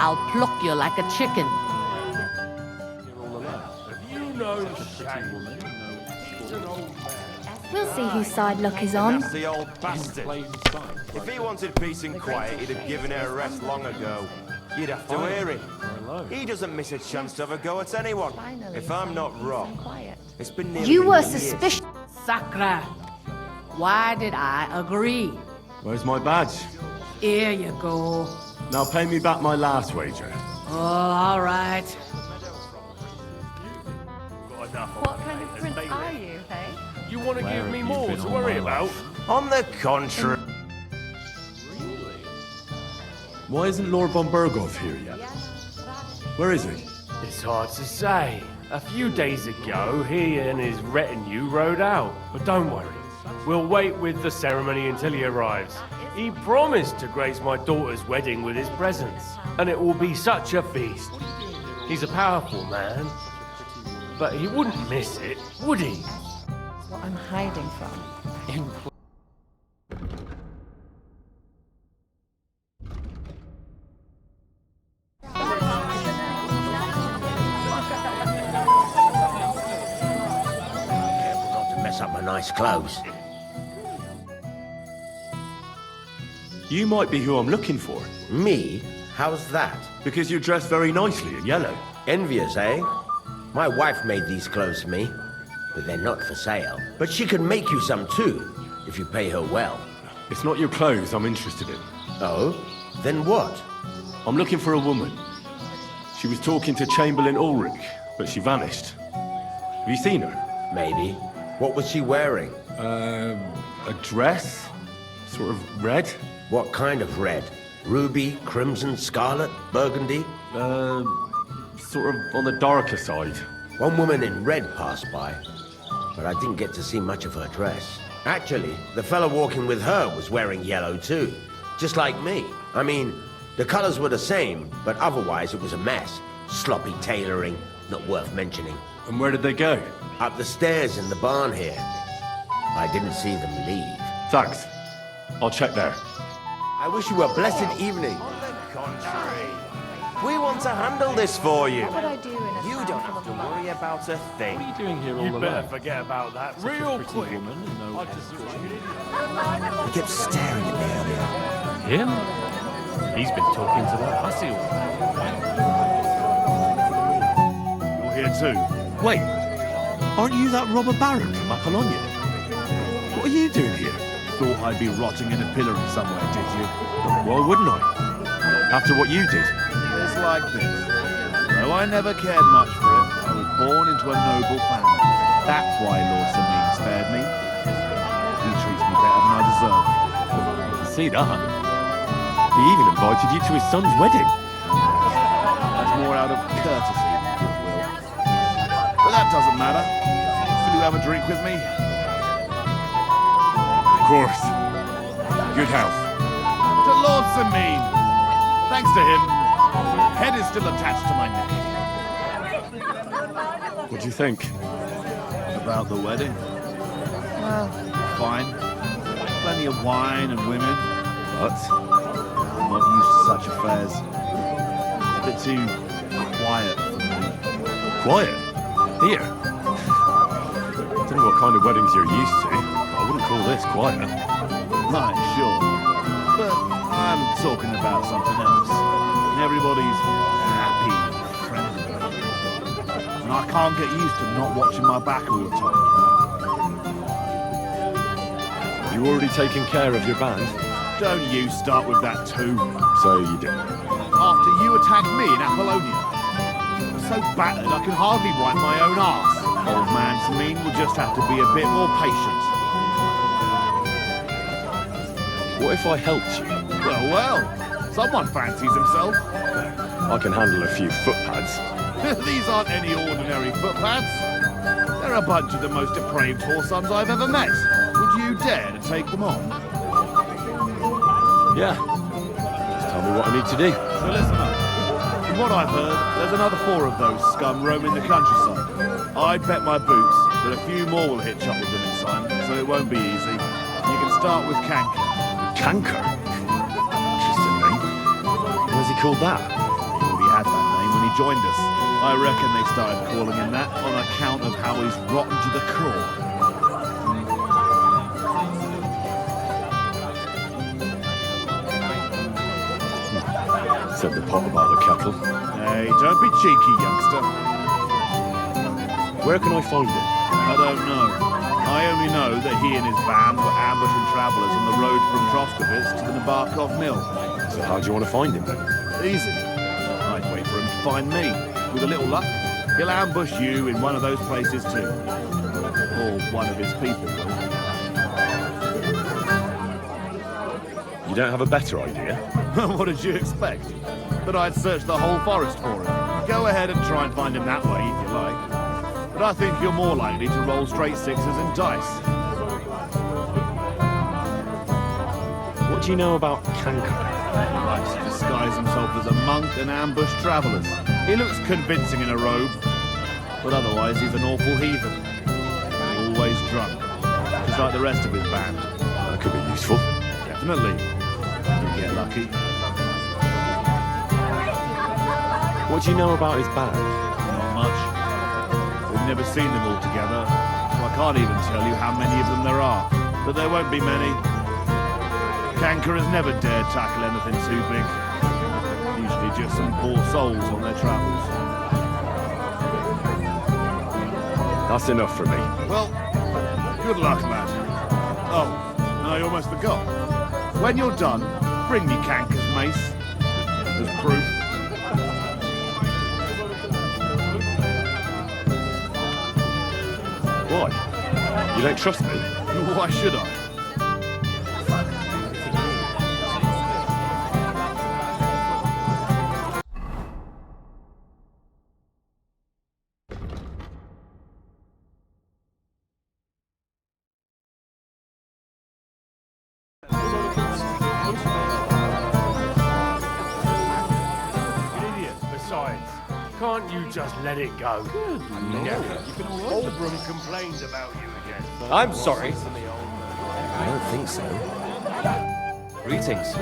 I'll pluck you like a chicken. We'll see whose side luck is on. That's the old bastard. If he wanted peace and quiet, he'd have given her a rest long ago. You'd have to hear him. He doesn't miss a chance to have a go at anyone. If I'm not wrong. It's been nearly You were a year. suspicious. Sakra. Why did I agree? Where's my badge? Here you go. Now pay me back my last wager. Oh, all right. What kind of prince are you, hey? You want to give me more to worry about? On the contrary. Why isn't Lord von Berghoff here yet? Where is he? It's hard to say. A few days ago, he and his retinue rode out. But don't worry. We'll wait with the ceremony until he arrives. He promised to grace my daughter's wedding with his presence. And it will be such a feast. He's a powerful man. But he wouldn't miss it, would he? What I'm hiding from. Careful not to mess up my nice clothes. You might be who I'm looking for. Me? How's that? Because you're dressed very nicely in yellow. Envious, eh? My wife made these clothes for me, but they're not for sale. But she can make you some too, if you pay her well. It's not your clothes I'm interested in. Oh? Then what? I'm looking for a woman. She was talking to Chamberlain Ulrich, but she vanished. Have you seen her? Maybe. What was she wearing? A dress? Sort of red? What kind of red? Ruby, crimson, scarlet, burgundy? Sort of on the darker side. One woman in red passed by, but I didn't get to see much of her dress. Actually, the fellow walking with her was wearing yellow too, just like me. I mean, the colors were the same, but otherwise it was a mess. Sloppy tailoring, not worth mentioning. And where did they go? Up the stairs in the barn here. I didn't see them leave. Thanks. I'll check there. I wish you a blessed evening. On the contrary. We want to handle this for you. What would I do in a You don't have to worry about a thing. What are you doing here all You alone? better forget about that real quick. Woman, no He kept staring at me earlier. Him? He's been talking to that hussy all day. You're here too. Wait, aren't you that robber baron from Apollonia? What are you doing here? Thought I'd be rotting in a pillory somewhere, did you? Why wouldn't I? After what you did. like this. Though I never cared much for it, I was born into a noble family. That's why Lord Semine spared me. He treats me better than I deserve. See that? He even invited you to his son's wedding. That's more out of courtesy than goodwill. But that doesn't matter. Will you have a drink with me? Of course. Good health. To Lord Semine. Thanks to him, head is still attached to my neck. What do you think? About the wedding? Well, fine. Plenty of wine and women. But I'm not used to such affairs. A bit too quiet for me. Quiet? Here? Don't know what kind of weddings you're used to. I wouldn't call this quiet. Right, sure. But I'm talking about something else. Everybody's happy and friendly. And I can't get used to not watching my back all the time. You already taken care of your band? Don't you start with that too. So you did. After you attacked me in Apollonia. I'm so battered I can hardly wipe my own arse. Old man Semine will just have to be a bit more patient. What if I helped you? Well. Someone fancies himself. I can handle a few footpads. These aren't any ordinary footpads. They're a bunch of the most depraved whoresons I've ever met. Would you dare to take them on? Yeah. Just tell me what I need to do. So listen up. From what I've heard, there's another 4 of those scum roaming the countryside. I'd bet my boots that a few more will hitch up with them in time, so it won't be easy. You can start with Canker. Canker? Why's he called that? He already had that name when he joined us. I reckon they started calling him that on account of how he's rotten to the core. Said the pot about the kettle. Hey, don't be cheeky, youngster. Where can I find him? I don't know. I only know that he and his band were ambushing travellers on the road from Troskovitz to the Nabarkov mill. So how do you want to find him then? Easy. I'd wait for him to find me. With a little luck, he'll ambush you in one of those places too. Or one of his people will. You don't have a better idea? What did you expect? That I'd search the whole forest for him? Go ahead and try and find him that way if you like. But I think you're more likely to roll straight 6s and dice. What do you know about Canker? He likes to disguise himself as a monk and ambush travellers. He looks convincing in a robe, but otherwise he's an awful heathen. Always drunk, just like the rest of his band. That could be useful. Definitely. You get lucky. What do you know about his band? Not much. We've never seen them all together, so I can't even tell you how many of them there are. But there won't be many. Canker has never dared tackle anything too big. Usually just some poor souls on their travels. That's enough for me. Well, good luck, lad. Oh, I almost forgot. When you're done, bring me Canker's mace. As proof. Why? You don't trust me? Why should I? Can't you just let it go? Oldbrum complained about you again. I'm sorry. I don't think so. Greetings.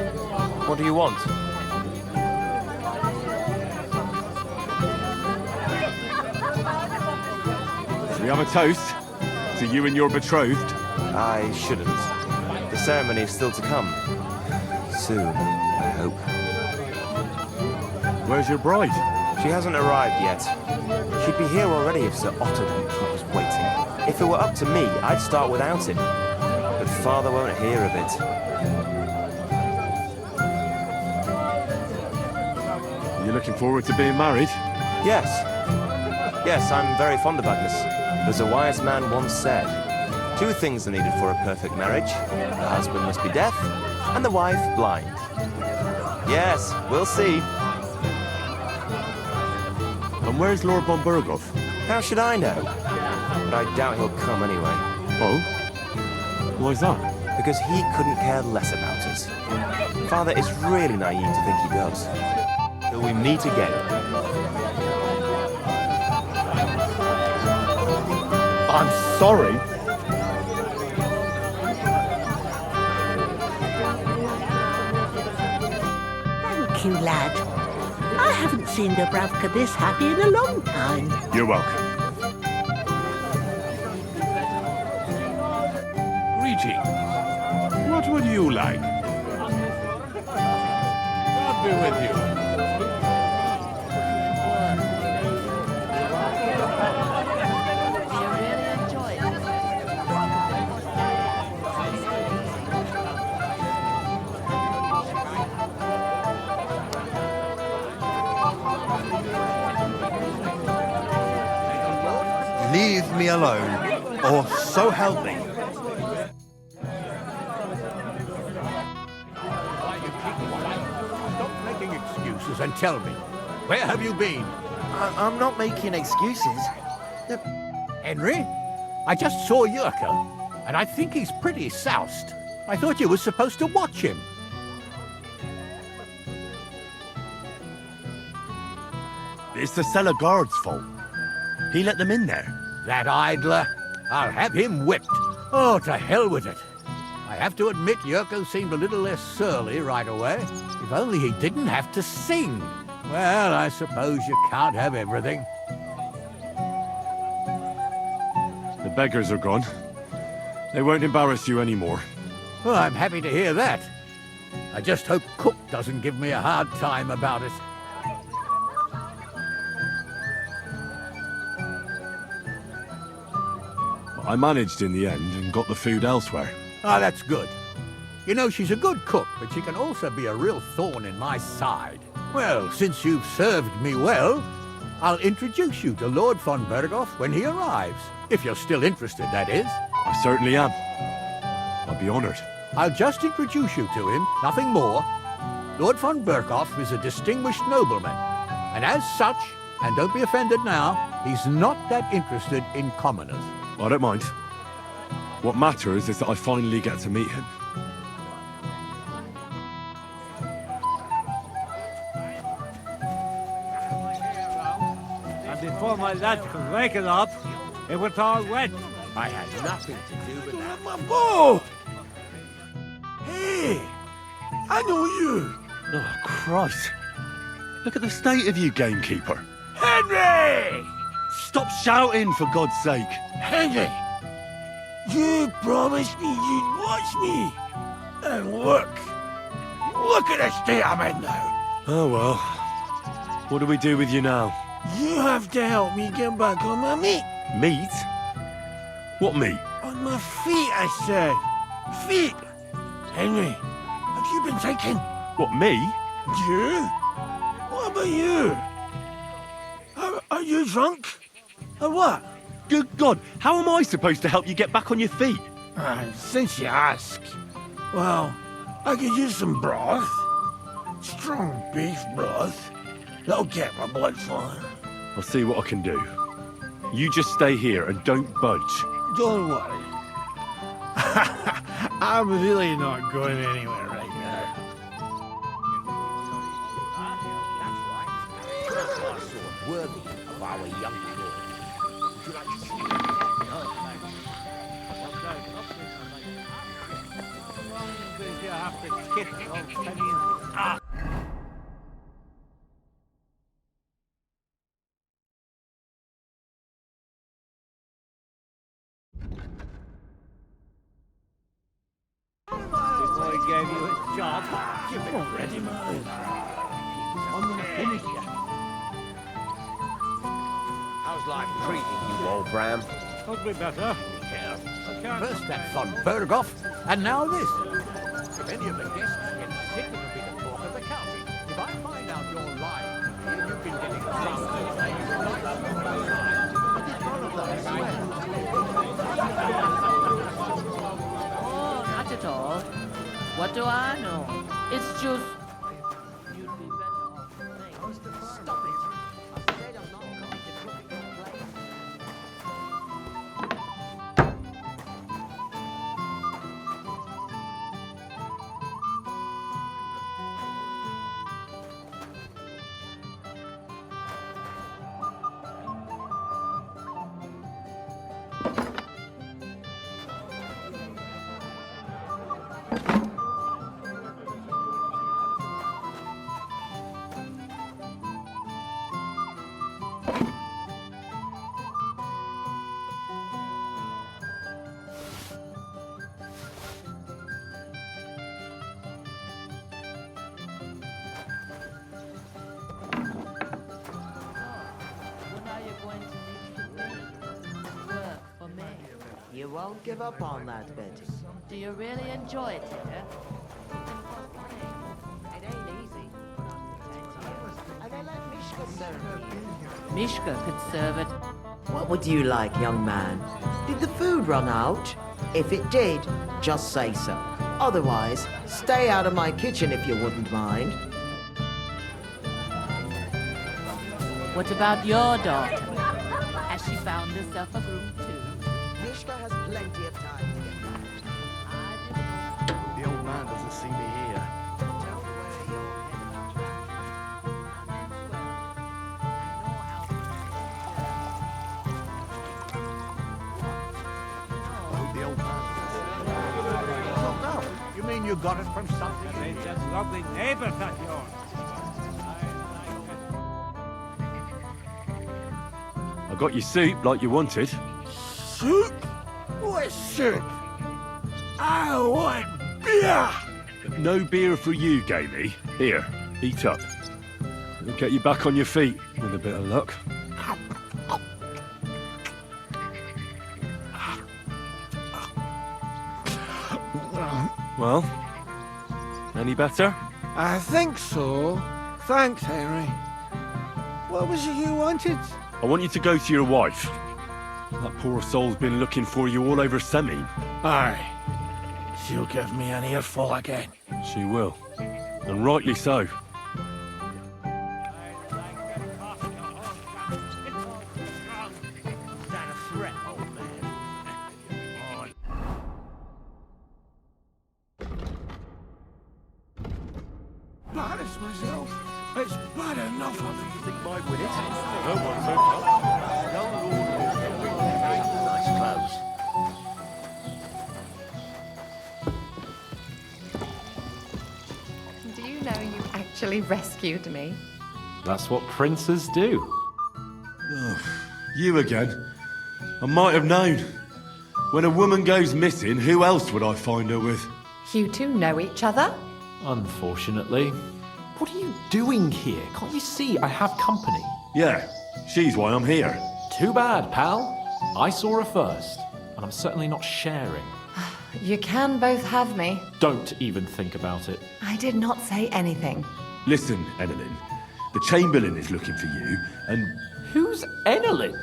What do you want? Should we have a toast to you and your betrothed? I shouldn't. The ceremony is still to come. Soon, I hope. Where's your bride? She hasn't arrived yet. She'd be here already if Sir Otterden was waiting. If it were up to me, I'd start without him. But Father won't hear of it. You looking forward to being married? Yes. Yes, I'm very fond of Agnes. As a wise man once said, 2 things are needed for a perfect marriage. The husband must be deaf, and the wife blind. Yes, we'll see. And where's Lord von Berghoff? How should I know? But I doubt he'll come anyway. Oh? Why's that? Because he couldn't care less about us. Father is really naive to think he does. Till we meet again. I'm sorry. Thank you, lad. I haven't seen Doubravka this happy in a long time. You're welcome. Greetings. What would you like? God be with you. Leave me alone, or so help me. Stop making excuses and tell me, where have you been? I'm not making excuses. Henry? I just saw Yurka, and I think he's pretty soused. I thought you were supposed to watch him. It's the cellar guard's fault. He let them in there. That idler. I'll have him whipped. Oh, to hell with it. I have to admit Yurko seemed a little less surly right away. If only he didn't have to sing. Well, I suppose you can't have everything. The beggars are gone. They won't embarrass you anymore. Well, I'm happy to hear that. I just hope Cook doesn't give me a hard time about it. I managed in the end and got the food elsewhere. Ah, that's good. You know, she's a good cook, but she can also be a real thorn in my side. Well, since you've served me well, I'll introduce you to Lord von Berghoff when he arrives. If you're still interested, that is. I certainly am. I'd be honoured. I'll just introduce you to him, nothing more. Lord von Berghoff is a distinguished nobleman, and as such, and don't be offended now, he's not that interested in commoners. I don't mind. What matters is that I finally get to meet him. And before my lads could wake it up, it was all wet. I had nothing to do with that. My bow! Hey! I know you! Oh, Christ. Look at the state of you, Gamekeeper. Henry! Stop shouting, for God's sake. Henry! You promised me you'd watch me. And look. Look at the state I'm in now. Oh, well. What do we do with you now? You have to help me get back on my feet. Meat? What meat? On my feet, I said. Feet! Henry, have you been thinking? What, me? You? What about you? Are you drunk? Or what? Good God, how am I supposed to help you get back on your feet? Since you ask. Well, I could use some broth. Strong beef broth. That'll get my blood flowing. I'll see what I can do. You just stay here and don't budge. Don't worry. I'm really not going anywhere right now. Worthy of our young lord. Would you like to see it? No, thanks. You have to kick those pennies. Ah! Before he gave you a job, Give it already, man. I'm gonna finish you. How's life treating you, old Bram? Could be better. First that von Berghoff, and now this. If any of the guests get sick of a bit of talk of the county, if I find out you're lying, What do I know? It's just... Stop it! I said I'm not going to cook in your place. You won't give up on that, Betty. Do you really enjoy it here? It ain't easy. And they let Myshka serve you. Myshka could serve it. What would you like, young man? Did the food run out? If it did, just say so. Otherwise, stay out of my kitchen if you wouldn't mind. What about your daughter? Has she found herself a groom too? Myshka has plenty of time to get back. The old man doesn't see me here. The old man. No, you mean you got it from something? It's just lovely neighbours of yours. I got your soup like you wanted. Soup? What soup? I want beer! No beer for you, Gamey. Here, eat up. It'll get you back on your feet with a bit of luck. Well, any better? I think so. Thanks, Henry. What was it you wanted? I want you to go to your wife. That poor soul's been looking for you all over Semine. Aye. She'll give me an earful again. She will. And rightly so. Embarrass myself. It's bad enough of me. You think might win it? No one so far. Nice clothes. Do you know you actually rescued me? That's what princes do. Oh, you again. I might have known. When a woman goes missing, who else would I find her with? You two know each other? Unfortunately. What are you doing here? Can't you see I have company? Yeah, she's why I'm here. Too bad, pal. I saw her first, and I'm certainly not sharing. You can both have me. Don't even think about it. I did not say anything. Listen, Enelin. The Chamberlain is looking for you, and... Who's Enelin?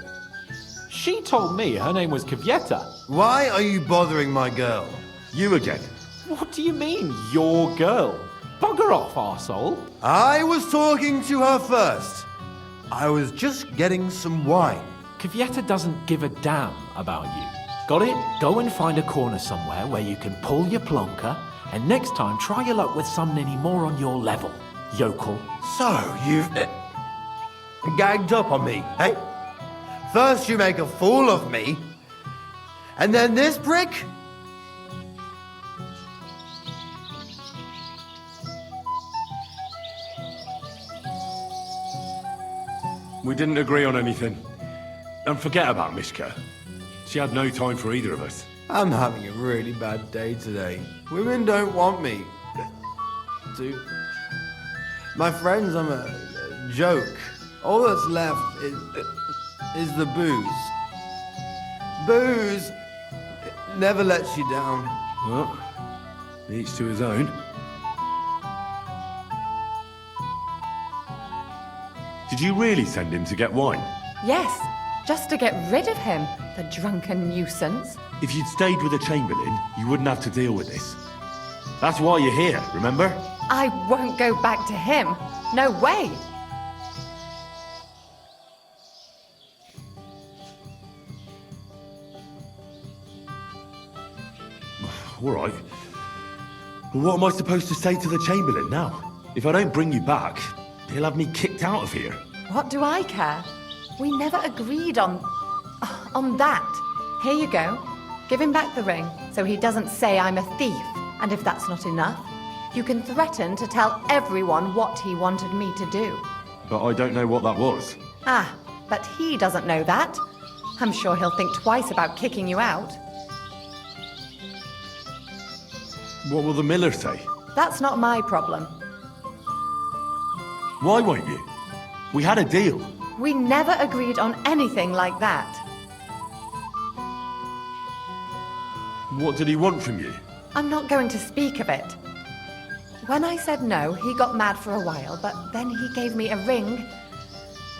She told me her name was Kvyeta. Why are you bothering my girl? You again. What do you mean, your girl? Bugger off, arsehole. I was talking to her first. I was just getting some wine. Kvyeta doesn't give a damn about you. Got it? Go and find a corner somewhere where you can pull your plonker, and next time try your luck with someone any more on your level, yokel. So, you've... gagged up on me, eh? First you make a fool of me, and then this prick? We didn't agree on anything. And forget about Myshka. She had no time for either of us. I'm having a really bad day today. Women don't want me. My friends, I'm a joke. All that's left is the booze. Booze never lets you down. Well, each to his own. Did you really send him to get wine? Yes, just to get rid of him, the drunken nuisance. If you'd stayed with the Chamberlain, you wouldn't have to deal with this. That's why you're here, remember? I won't go back to him. No way. All right. Well, what am I supposed to say to the Chamberlain now? If I don't bring you back, he'll have me kicked out of here. What do I care? We never agreed on that. Here you go. Give him back the ring so he doesn't say I'm a thief. And if that's not enough, you can threaten to tell everyone what he wanted me to do. But I don't know what that was. Ah, but he doesn't know that. I'm sure he'll think twice about kicking you out. What will the miller say? That's not my problem. Why won't you? We had a deal. We never agreed on anything like that. What did he want from you? I'm not going to speak of it. When I said no, he got mad for a while, but then he gave me a ring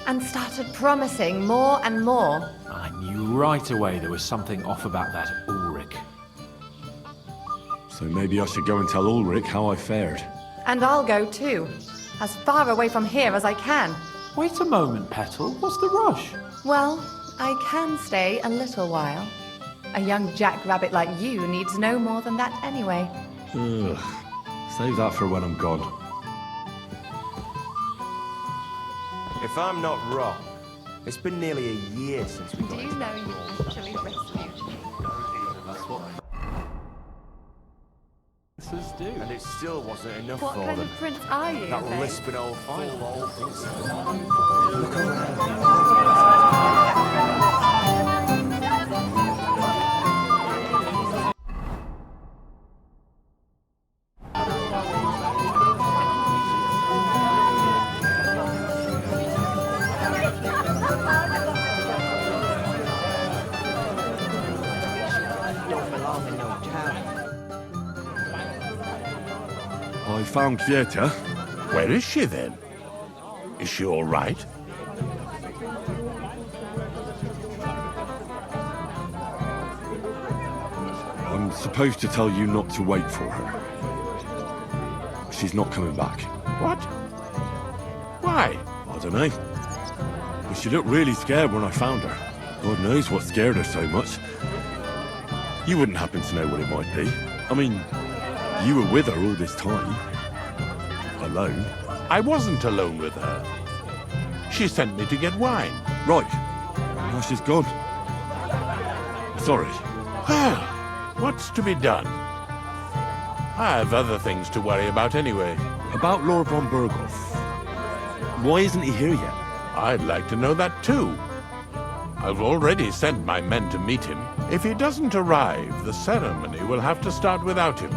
and started promising more and more. I knew right away there was something off about that Ulrich. So maybe I should go and tell Ulrich how I fared. And I'll go too. As far away from here as I can. Wait a moment, Petal. What's the rush? Well, I can stay a little while. A young jackrabbit like you needs no more than that anyway. Ugh. Save that for when I'm gone. If I'm not wrong, it's been nearly a year since we got Do you know you actually rescued me? That's what do. And it still wasn't enough What for kind them. of prince are you, That then? lisping old fool. Look around. I found Svatya. Where is she then? Is she all right? I'm supposed to tell you not to wait for her. She's not coming back. What? Why? I don't know. But she looked really scared when I found her. God knows what scared her so much. You wouldn't happen to know what it might be. I mean, you were with her all this time. Alone. I wasn't alone with her. She sent me to get wine. Right. Now she's gone. Sorry. Well, what's to be done? I have other things to worry about anyway. About Lord von Berghoff. Why isn't he here yet? I'd like to know that too. I've already sent my men to meet him. If he doesn't arrive, the ceremony will have to start without him.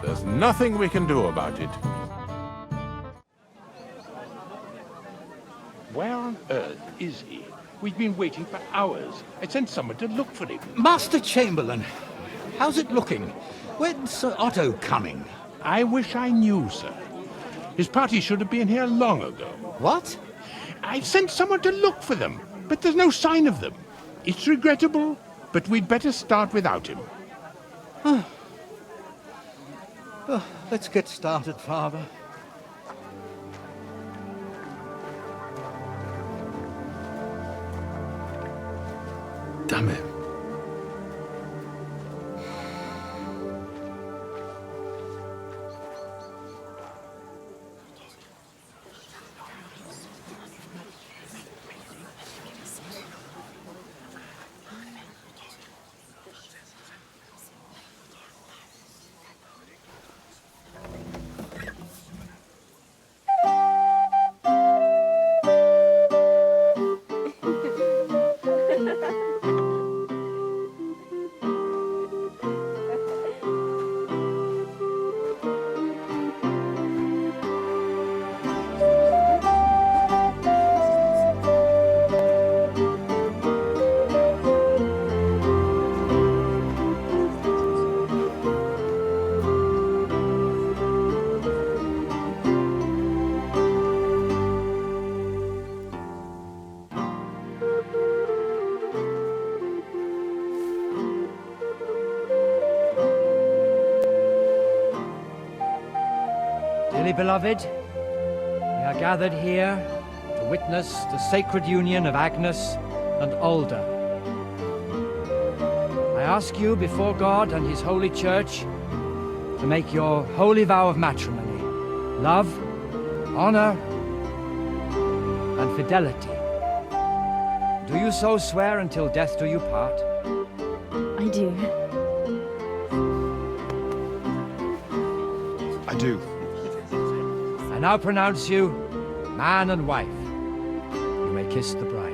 There's nothing we can do about it. Where on earth is he? We've been waiting for hours. I sent someone to look for him. Master Chamberlain, how's it looking? When's Sir Otto coming? I wish I knew, sir. His party should have been here long ago. What? I sent someone to look for them, but there's no sign of them. It's regrettable, but we'd better start without him. Let's get started, Father. Damn it. Dearly beloved, we are gathered here to witness the sacred union of Agnes and Ulda. I ask you before God and His holy church to make your holy vow of matrimony, love, honor, and fidelity. Do you so swear until death do you part? I do. I do. I now pronounce you man and wife. You may kiss the bride.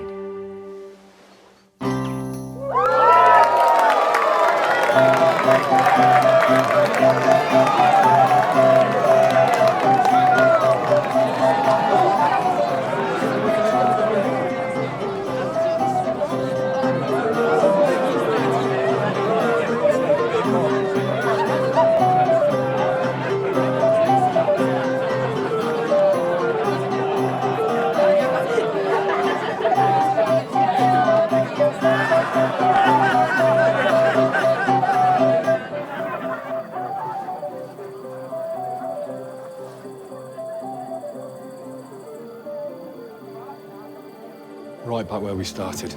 Right back where we started.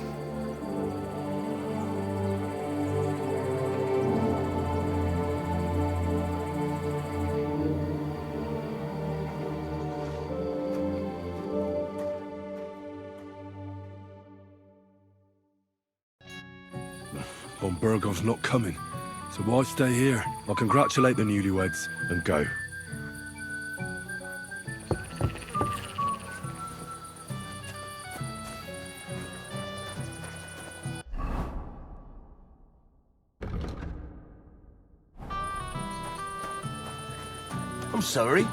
Von Bergov's not coming, so why stay here? I'll congratulate the newlyweds and go. I'm sorry.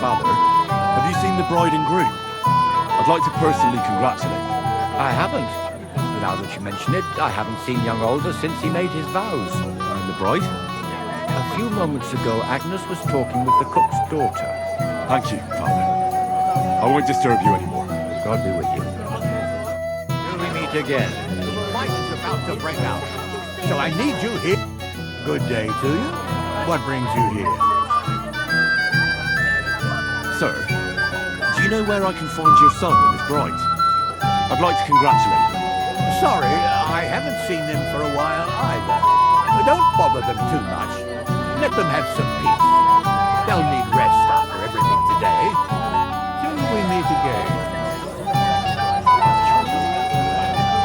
Father, have you seen the bride and groom? I'd like to personally congratulate them. I haven't. But now that you mention it, I haven't seen young Alder since he made his vows. And the bride? A few moments ago, Agnes was talking with the cook's daughter. Thank you, Father. I won't disturb you anymore. God be with you. Till we meet again. The fight is about to break out. So I need you here. Good day to you. What brings you here? Sir, do you know where I can find your son and his bride? I'd like to congratulate them. Sorry, I haven't seen them for a while either. Don't bother them too much. Let them have some peace. They'll need rest after everything today. Till we meet again.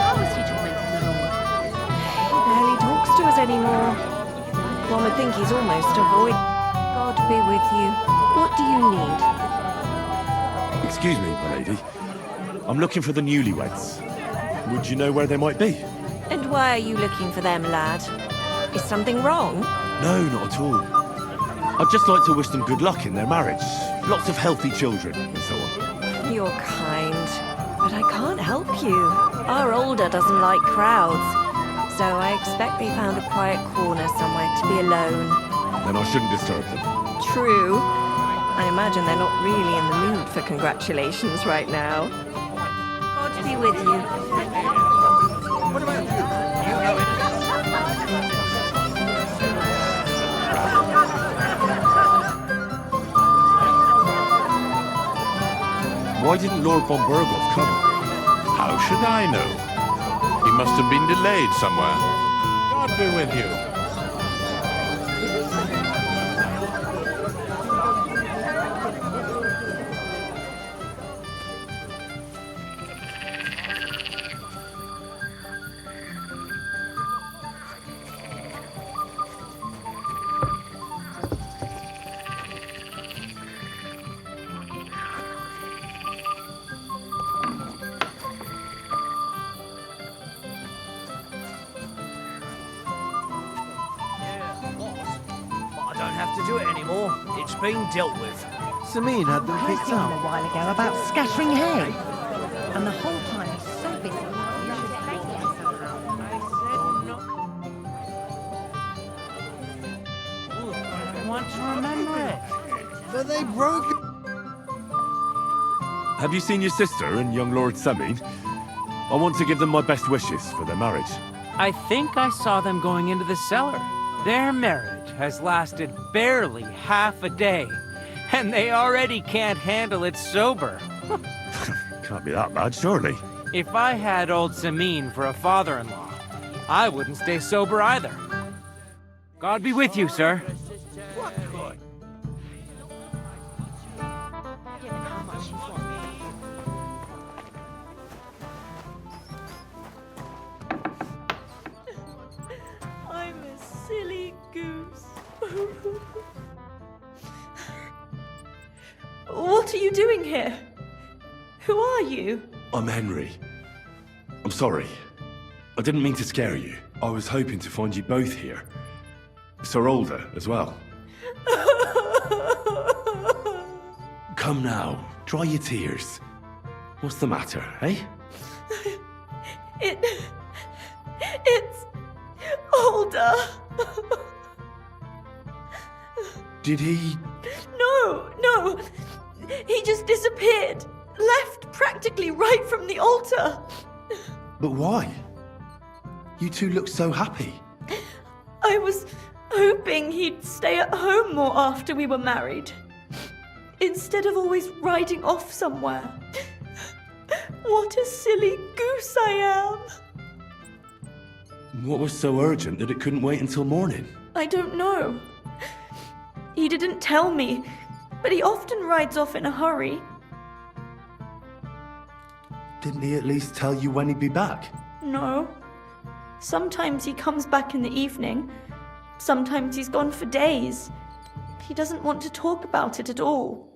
How is he tormenting the Lord? He barely talks to us anymore. One would think he's almost a void. God be with you. What do you need? Excuse me, my lady. I'm looking for the newlyweds. Would you know where they might be? And why are you looking for them, lad? Is something wrong? No, not at all. I'd just like to wish them good luck in their marriage. Lots of healthy children, and so on. You're kind, but I can't help you. Our Older doesn't like crowds, so I expect they found a quiet corner somewhere to be alone. Then I shouldn't disturb them. True. I imagine they're not really in the mood for congratulations right now. God be with you. What about you? You know it. Why didn't Lord von Berghoff come? How should I know? He must have been delayed somewhere. God be with you. It's been dealt with. Semine had them I picked heard up. a while ago about scattering hay. And the whole time is so busy. I want to remember it. But they broke it. Have you seen your sister and young Lord Semine? I want to give them my best wishes for their marriage. I think I saw them going into the cellar. Their marriage has lasted barely half a day, and they already can't handle it sober. Can't be that bad, surely. If I had old Semine for a father-in-law, I wouldn't stay sober either. God be with you, sir. I'm a silly goose. What are you doing here? Who are you? I'm Henry. I'm sorry. I didn't mean to scare you. I was hoping to find you both here. Sir Alder as well. Come now, dry your tears. What's the matter, eh? It's Alder. Did he... No. He just disappeared. Left practically right from the altar. But why? You two look so happy. I was hoping he'd stay at home more after we were married, instead of always riding off somewhere. What a silly goose I am. What was so urgent that it couldn't wait until morning? I don't know. He didn't tell me, but he often rides off in a hurry. Didn't he at least tell you when he'd be back? No. Sometimes he comes back in the evening. Sometimes he's gone for days. He doesn't want to talk about it at all.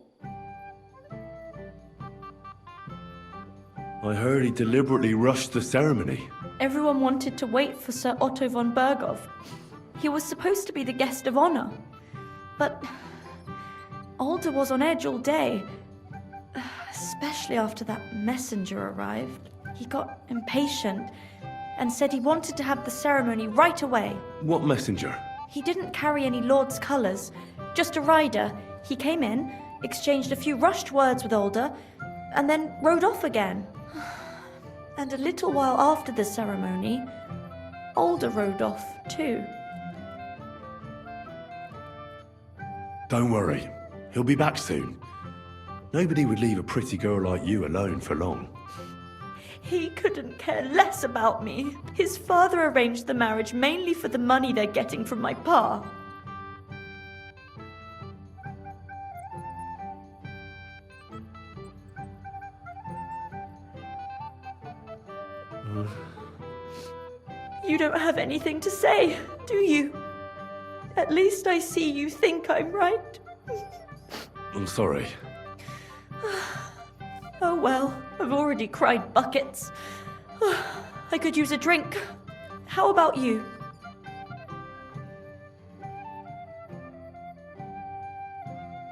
I heard he deliberately rushed the ceremony. Everyone wanted to wait for Sir Otto von Berghoff. He was supposed to be the guest of honor. But Alder was on edge all day. Especially after that messenger arrived. He got impatient and said he wanted to have the ceremony right away. What messenger? He didn't carry any lord's colours, just a rider. He came in, exchanged a few rushed words with Alder, and then rode off again. And a little while after the ceremony, Alder rode off too. Don't worry, he'll be back soon. Nobody would leave a pretty girl like you alone for long. He couldn't care less about me. His father arranged the marriage mainly for the money they're getting from my pa. You don't have anything to say, do you? At least I see you think I'm right. I'm sorry. Oh well, I've already cried buckets. I could use a drink. How about you?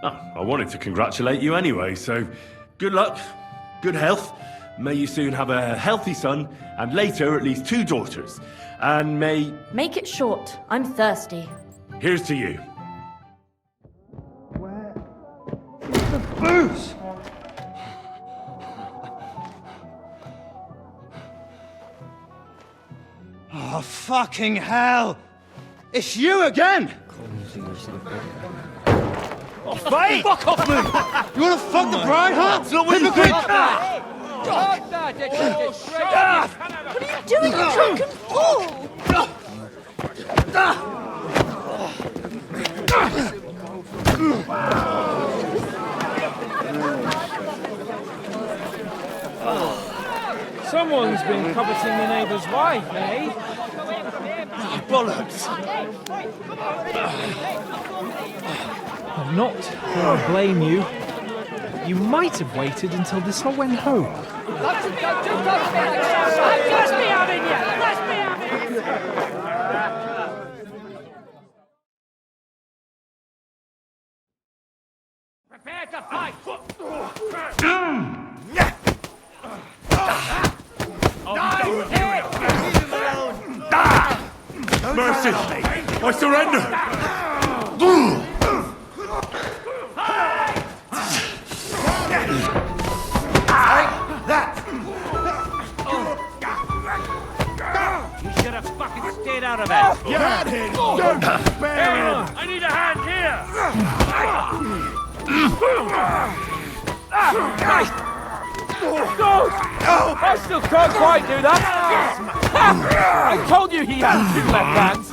I wanted to congratulate you anyway, so good luck, good health. May you soon have a healthy son, and later at least 2 daughters. And may... Make it short. I'm thirsty. Here's to you. The booze! Oh, fucking hell! It's you again! Oh, fight! Fuck off me! You wanna fuck the bride, huh? It's not what you think! What are you doing, you drunken fool? Someone's been coveting the neighbour's wife, eh? Oh, bollocks! I'm not going to blame you. You might have waited until this all went home. Let me have it, yeah! Let me have it! Prepare to fight! Mercy! I surrender! out of it! Get him! Don't spare him! I need a hand here! I still can't quite do that! I told you he had 2 left hands!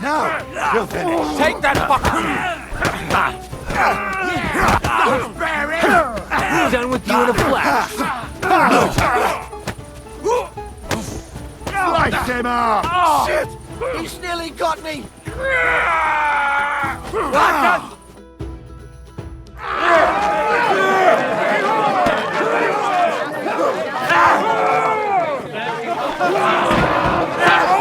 Now, you're finished. Take that fucker! Don't spare him! Done with you in a flash! Slice him up! Oh. Shit! He's nearly got me!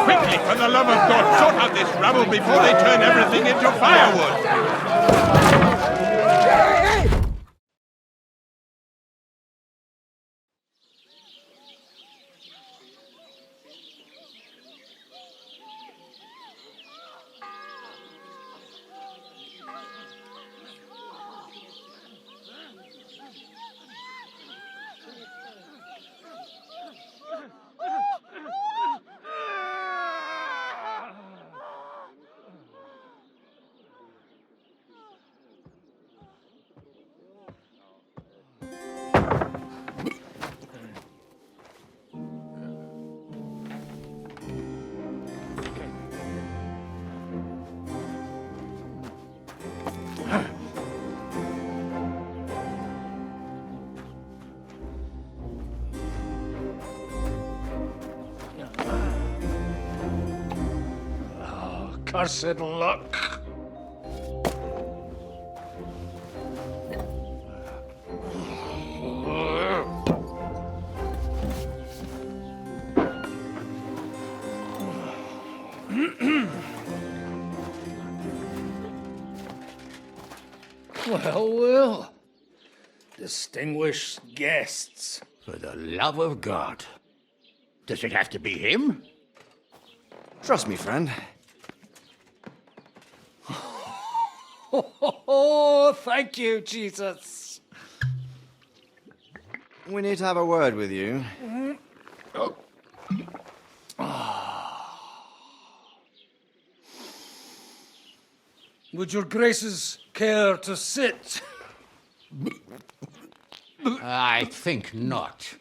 Quickly, for the love of God, sort out this rubble before they turn everything into firewood! Cursed luck. Well. Distinguished guests. For the love of God. Does it have to be him? Trust me, friend. Oh, thank you, Jesus. We need to have a word with you. Would your graces care to sit? I think not.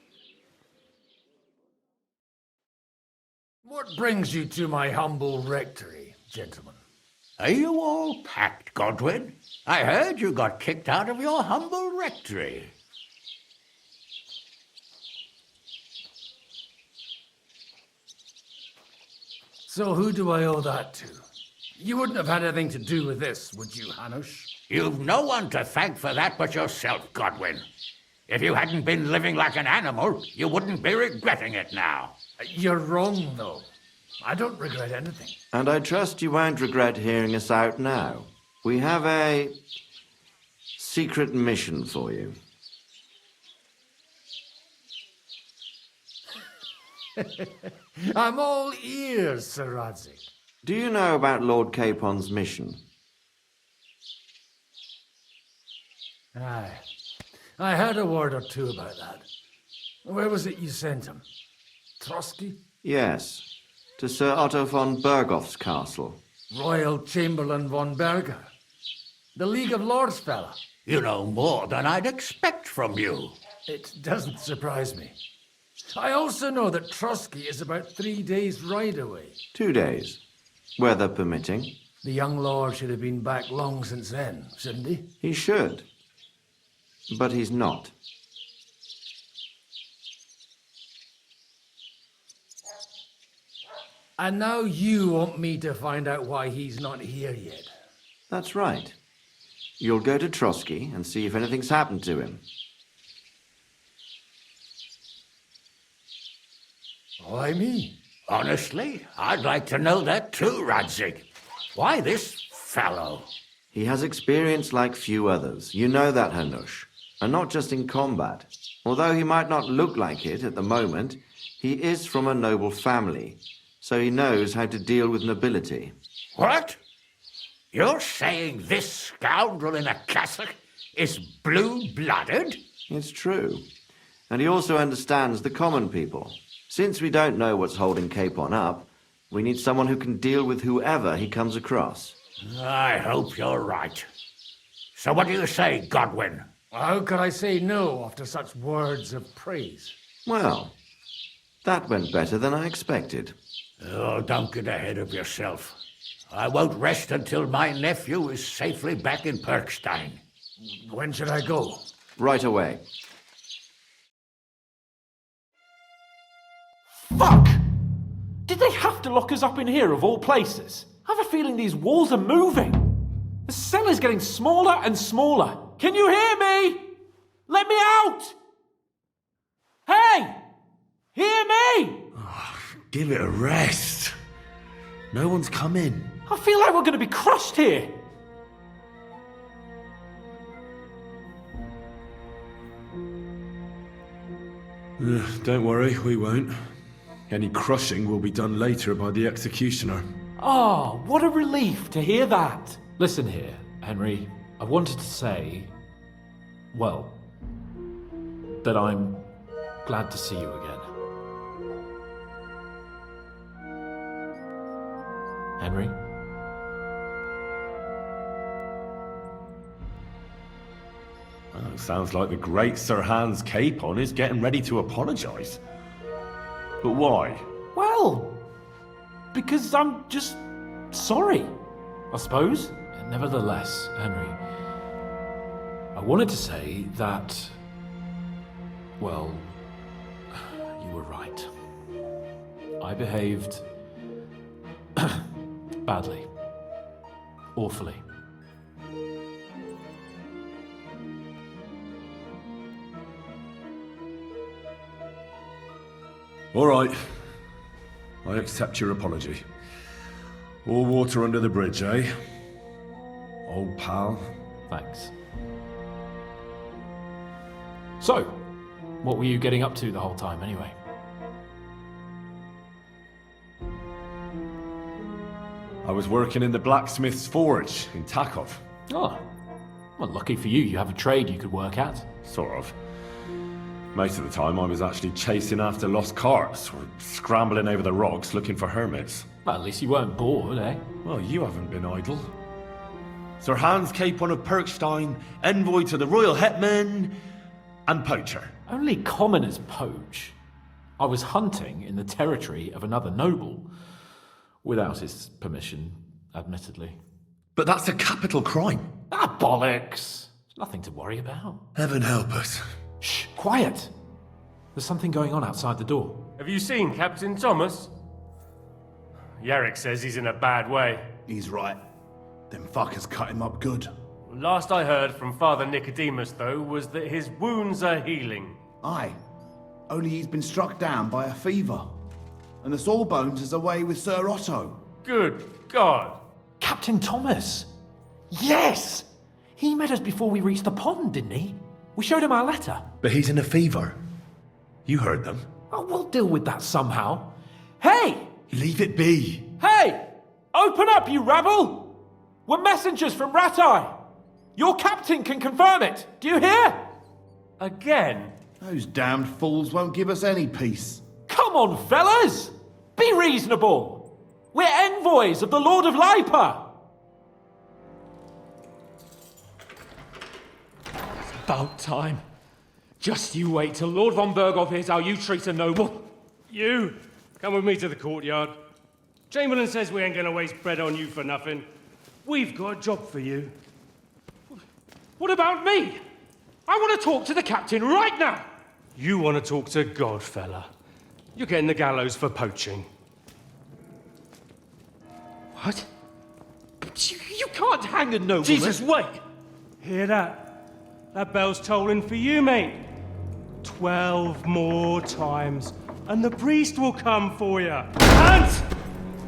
What brings you to my humble rectory, gentlemen? Are you all packed, Godwin? I heard you got kicked out of your humble rectory. So who do I owe that to? You wouldn't have had anything to do with this, would you, Hanush? You've no one to thank for that but yourself, Godwin. If you hadn't been living like an animal, you wouldn't be regretting it now. You're wrong, though. I don't regret anything. And I trust you won't regret hearing us out now. We have a secret mission for you. I'm all ears, Sir Radzik. Do you know about Lord Capon's mission? Aye. I heard a word or two about that. Where was it you sent him? Trotsky? Yes, to Sir Otto von Bergoff's castle. Royal Chamberlain von Berger. The League of Lords fella. You know more than I'd expect from you. It doesn't surprise me. I also know that Trotsky is about 3 days' ride away. 2 days, weather permitting. The young lord should have been back long since then, shouldn't he? He should, but he's not. And now you want me to find out why he's not here yet. That's right. You'll go to Trotsky and see if anything's happened to him. Why me? Honestly, I'd like to know that too, Radzik. Why this fellow? He has experience like few others. You know that, Hanush. And not just in combat. Although he might not look like it at the moment, he is from a noble family, so he knows how to deal with nobility. What? You're saying this scoundrel in a cassock is blue-blooded? It's true. And he also understands the common people. Since we don't know what's holding Capon up, We need someone who can deal with whoever he comes across. I hope you're right. So what do you say, Godwin? How could I say no after such words of praise? Well, that went better than I expected. Oh, don't get ahead of yourself. I won't rest until my nephew is safely back in Perkstein. When should I go? Right away. Fuck! Did they have to lock us up in here of all places? I have a feeling these walls are moving. The cell is getting smaller and smaller. Can you hear me? Let me out! Hey! Hear me! Give it a rest. No one's come in. I feel like we're going to be crushed here. Don't worry, we won't. Any crushing will be done later by the executioner. Oh, what a relief to hear that. Listen here, Henry. I wanted to say, well, that I'm glad to see you again. Henry? Well, it sounds like the great Sir Hans Capon is getting ready to apologise. But why? Well, because I'm just sorry, I suppose. Nevertheless, Henry, I wanted to say that, well, you were right. I behaved badly. Awfully. All right. I accept your apology. All water under the bridge, eh? Old pal. Thanks. So, what were you getting up to the whole time, anyway? I was working in the blacksmith's forge in Takov. Oh, well, lucky for you, you have a trade you could work at. Sort of. Most of the time I was actually chasing after lost carts, or scrambling over the rocks looking for hermits. Well, at least you weren't bored, eh? Well, you haven't been idle. Sir Hans Capon of Perkstein, envoy to the royal hetman, and poacher. Only commoners poach. I was hunting in the territory of another noble. Without his permission, admittedly. But that's a capital crime. Ah, bollocks! There's nothing to worry about. Heaven help us. Shh, quiet! There's something going on outside the door. Have you seen Captain Thomas? Yarrick says he's in a bad way. He's right. Them fuckers cut him up good. Last I heard from Father Nicodemus, though, was that his wounds are healing. Aye. Only he's been struck down by a fever. And the Sawbones is away with Sir Otto. Good God! Captain Thomas! Yes! He met us before we reached the pond, didn't he? We showed him our letter. But he's in a fever. You heard them. Oh, we'll deal with that somehow. Hey! Leave it be. Hey! Open up, you rabble! We're messengers from Ratai. Your captain can confirm it. Do you hear? Again? Those damned fools won't give us any peace. Come on, fellas! Be reasonable! We're envoys of the Lord of Lipa! It's about time. Just you wait till Lord von Berghoff hears how you treat a noble. You, come with me to the courtyard. Chamberlain says we ain't gonna waste bread on you for nothing. We've got a job for you. What about me? I want to talk to the captain right now! You want to talk to God, fella. You're getting the gallows for poaching. What? But you can't hang a nobleman. Jesus, wait! Hear that? That bell's tolling for you, mate. 12 more times, and the priest will come for you. Hans!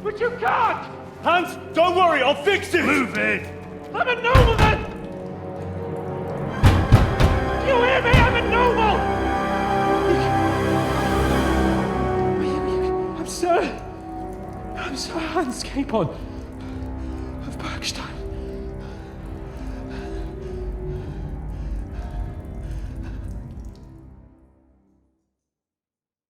But you can't! Hans, don't worry, I'll fix it! Move it! I'm a nobleman! Do you hear me? I'm a noble! I'm Sir Hans Capon of Berkstein.